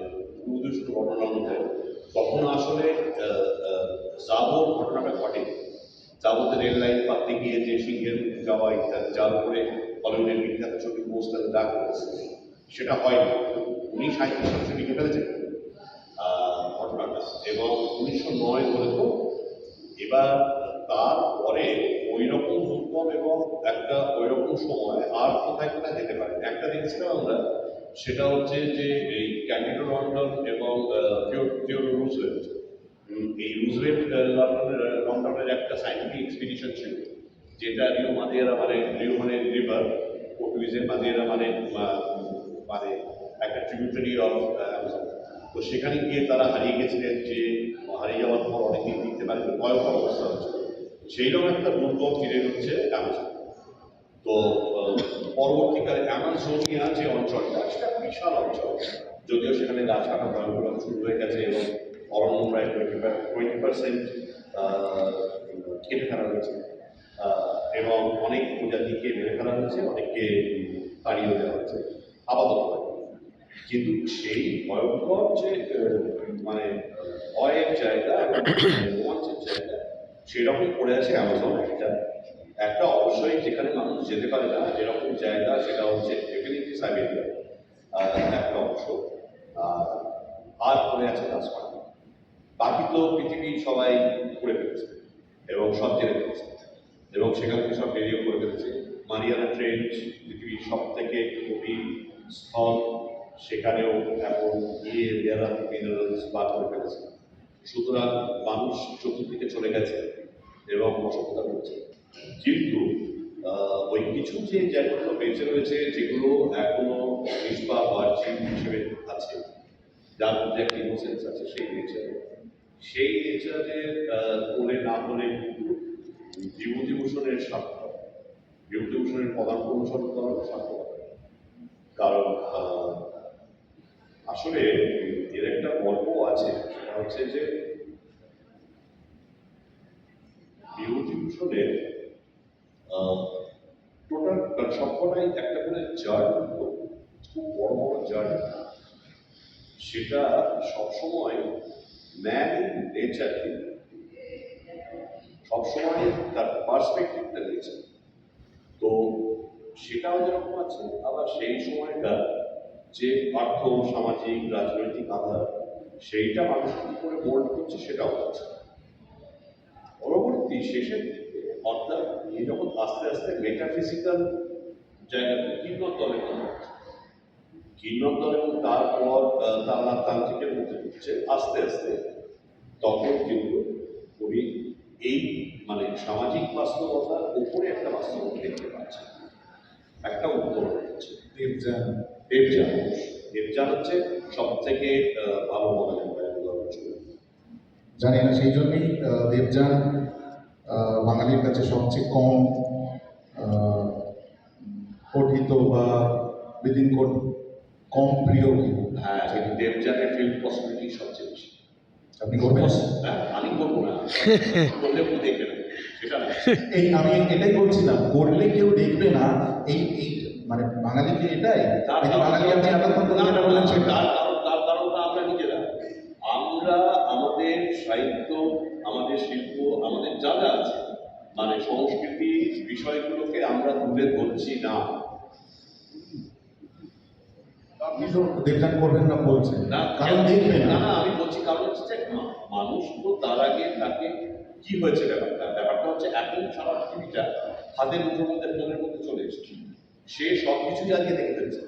নির্দিষ্ট ঘটনার মধ্যে তখন আসলে জাবোর ঘটনাটা ঘটে। জাবোতে রেল লাইন পাততে গিয়ে যে সিংহের যাওয়া ইত্যাদি, যার উপরে হলিউডের বিখ্যাত ছবি পোস্টার দাগ করেছে, সেটা হয়নি। 1937 সালে লিখে ফেলেছেন ঘটনাটা, এবং 1909 ধরে তো। এবার তারপরে ওই রকম দুর্গম এবং একটা ওই রকম সময় আর কোথায় কোথায় যেতে পারে একটা দেখছিলাম আমরা, সেটা হচ্ছে যে এই ক্যান্ডিডো লন্ডন এবং থিওডোর রুজভেল্ট, এই রুজভেল্ট লন্ডনের একটা সাইন্টিফিক এক্সপিডিশন ছিল, যেটা রিও মাদেরা, মানে রিও মানে রিভার, পর্তুগিজের মাদেরা মানে মানে একটা ট্রিবিউটারি অফ অ্যামাজন। তো সেখানে গিয়ে তারা হারিয়ে গেছিলেন যে হারিয়ে যাওয়ার পর অনেকেই দিতে পারে ভয়ঙ্কর অবস্থা হচ্ছে, সেইরকম একটা দুর্গম তীরে হচ্ছে অ্যামাজন। তো পরবর্তীকালে অ্যামাজোনিয়া যে অঞ্চলটা সেটা বিশাল অঞ্চল, যদিও সেখানে গাছ কাটা ভয়ঙ্কর শুরু হয়ে গেছে এবং অরণ্য প্রায় 20% কেটে ফেলা হয়েছে, এবং অনেক প্রজাতিকে মেরে ফেলা হয়েছে, অনেককে তাড়িয়ে দেওয়া হয়েছে আপাতত। কিন্তু সেই ভয়ঙ্কর যে মানে ভয়ের জায়গা এবং রোমাঞ্চের জায়গা সেরকমই পড়ে আছে অ্যামাজন। একটা অবশ্যই যেখানে মানুষ যেতে পারে না এরকম জায়গা, সেটা হচ্ছে ডেফিনেটলি সাইবেরিয়া একটা অংশ, আর পড়ে আছে তাজমাল। বাকি তো পৃথিবী সবাই ঘুরে ফেলেছে এবং সব জেনে ফেলেছে এবং সেখান থেকে সব বেরিয়েও করে ফেলেছে। মারিয়ানা ট্রেঞ্চ পৃথিবীর সব থেকে গভীর স্থল, সেখানেও এখন গিয়ে দেয়ার অফ মিনারেলস বার করে ফেলেছে। সুতরাং মানুষ চতুর্দিকে চলে গেছে এবং বসবাস করছে। কিন্তু ওই কিছু যে জায়গাগুলো বেঁচে রয়েছে, যেগুলো এখনো নিষ্পাপ ভার্জিন হিসেবে আছে, যার মধ্যে একটা ইনোসেন্স আছে, সেই নেচারের কোলে না হলে কিন্তু বিভূতিভূষণের স্বার্থ, বিভূতিভূষণের পদার্থ অনুসরণ করার স্বার্থ। কারণ আসলে এর একটা গল্প আছে, সেটা হচ্ছে যে বিভূতিভূষণের টোটাল সবকটাই একটা করে জার্নি, খুব বড় বড় জার্নি, সেটা সবসময় ম্যান ইন নেচার, সবসময় তার পার্সপেক্টিভটা নিয়েছে। তো সেটাও যেরকম আছে, আবার সেই সময়টা যে আর্থ সামাজিক রাজনৈতিক আধার, সেইটা মানুষ কি করে মোল্ড করছে সেটাও আছে। পরবর্তী শেষের দিকে অর্থাৎ এই যখন আস্তে আস্তে মেটাফিজিক্যাল জায়গাতে কিন্নর এবং তারপর তান্ত্রিকের মধ্যে ঢুকছে আস্তে আস্তে, তখন কিন্তু উনি এই মানে সামাজিক বাস্তবতার উপরে একটা বাস্তবতা দেখতে পাচ্ছে, একটা উত্তরণ হচ্ছে দেবযান। দেবযান হচ্ছে সব থেকে ভালো মনে হয় জানি না, সেই জন্যই দেবযান বাঙালির কাছে সবচেয়ে কম পঠিত বা বিদিন কম প্রিয় কিন্তু। হ্যাঁ, কিন্তু দেবযানের ফিল্ম পসিবিলিটি সবচেয়ে বেশি। আপনি করবেন? হ্যাঁ, আমি করবো না, করলে কেউ দেখবে না, সেটা না। এই আমি এটাই বলছিলাম, করলে কেউ দেখবে না, এই এই মানে বাঙালিকে এটাই, তার এই যে বাঙালি আপনি এতক্ষণ ধরে যেটা বললেন সেটা। তার কারণটা আমরা নিজেরা, আমরা আমাদের সাহিত্য, আমাদের শিল্প, আমাদের যা যা আছে মানে সংস্কৃতি বিষয়গুলোকে আমরা তুলে ধরছি না। আপনি তো দেবযান করবেন না বলছেন না, কারণ দেখবেন না না। না, আমি বলছি কারণ হচ্ছে যে মানুষ তো তার আগে তাকে কি হয়েছে ব্যাপারটা হচ্ছে এখন সারা পৃথিবীটা হাতের মুঠোর মধ্যে ফোনের মধ্যে চলে এসেছে, সে সব কিছুই আজকে দেখে ফেলছে।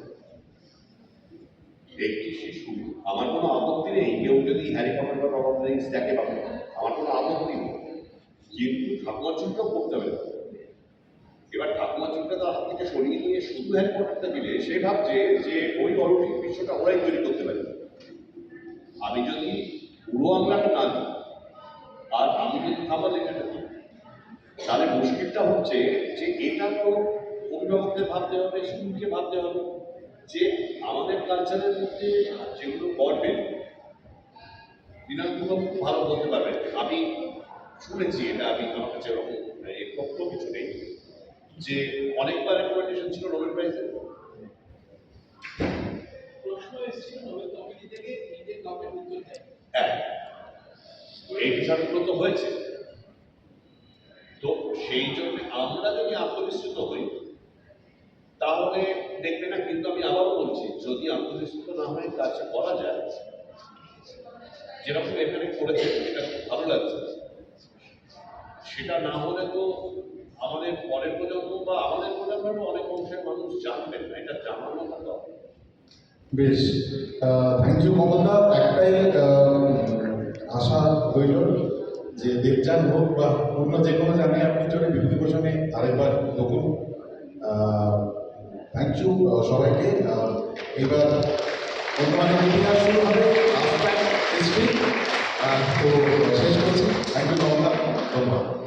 একটি শিশু, আমার কোনো আপত্তি নেই কেউ যদি হ্যারি পটার বা লর্ড অফ দ্য রিংস দেখে পাবে, আমার কোনো আপত্তি নেই, কিন্তু ঠাকুমার চুলটাও পড়তে হবে। এবার ঠাকুমার চুলটা তার হাত থেকে সরিয়ে নিয়ে শুধু হ্যারি পটারটা দিলে সে ভাবছে যে ওই অলৌকিক বিশ্বটা ওরাই তৈরি করতে পারে। আমি যদি পুরো আমলাটা না দিই আর আমি যদি খাবার লেখাটা দিই, তাহলে মুশকিলটা হচ্ছে যে এটা তো অভিভাবকদের ভাবতে হবে, স্কুলকে ভাবতে হবে যে আমাদের কালচারের মধ্যে যেগুলো গড়বে, দিনাজপুর ভালো বলতে পারবেন। আমি শুনেছি এটা, আমি আমার কাছে এরকম এর তথ্য কিছু নেই যে অনেকবার রেকমেন্ডেশন ছিল নোবেল প্রাইজের, প্রশ্ন এসেছিল নোবেল কমিটি থেকে, ইন্ডিয়ান গভর্নমেন্ট উত্তর দেয়। হ্যাঁ, এই বিষয়গুলো তো হয়েছে। তো সেই জন্য আমরা যদি আত্মবিশ্রুত হই তাহলে দেখবে না। কিন্তু আমি আবারও বলছি, যদি আত্মবিশ্রুত না হয়ে কাজটা করা যায়, যেরকম এখানে করেছে এটা খুব ভালো লাগছে, সেটা না হলে তো আমাদের পরের প্রজন্ম বা আমাদের প্রজন্মের অনেক অংশের মানুষ জানবেন না, এটা জানানো কথা। বেশ, থ্যাংক ইউ মমতা। একটাই আশা রইল যে দেবযান হোক বা অন্য যে কোনো জানি আপনি জন্য বিভূতিভূষণে আরেকবার দেখুন। থ্যাংক ইউ সবাইকে। এবার অন্য মানে মিটিং শুরু হবে। তো শেষ করছি। থ্যাংক ইউ, ধন্যবাদ।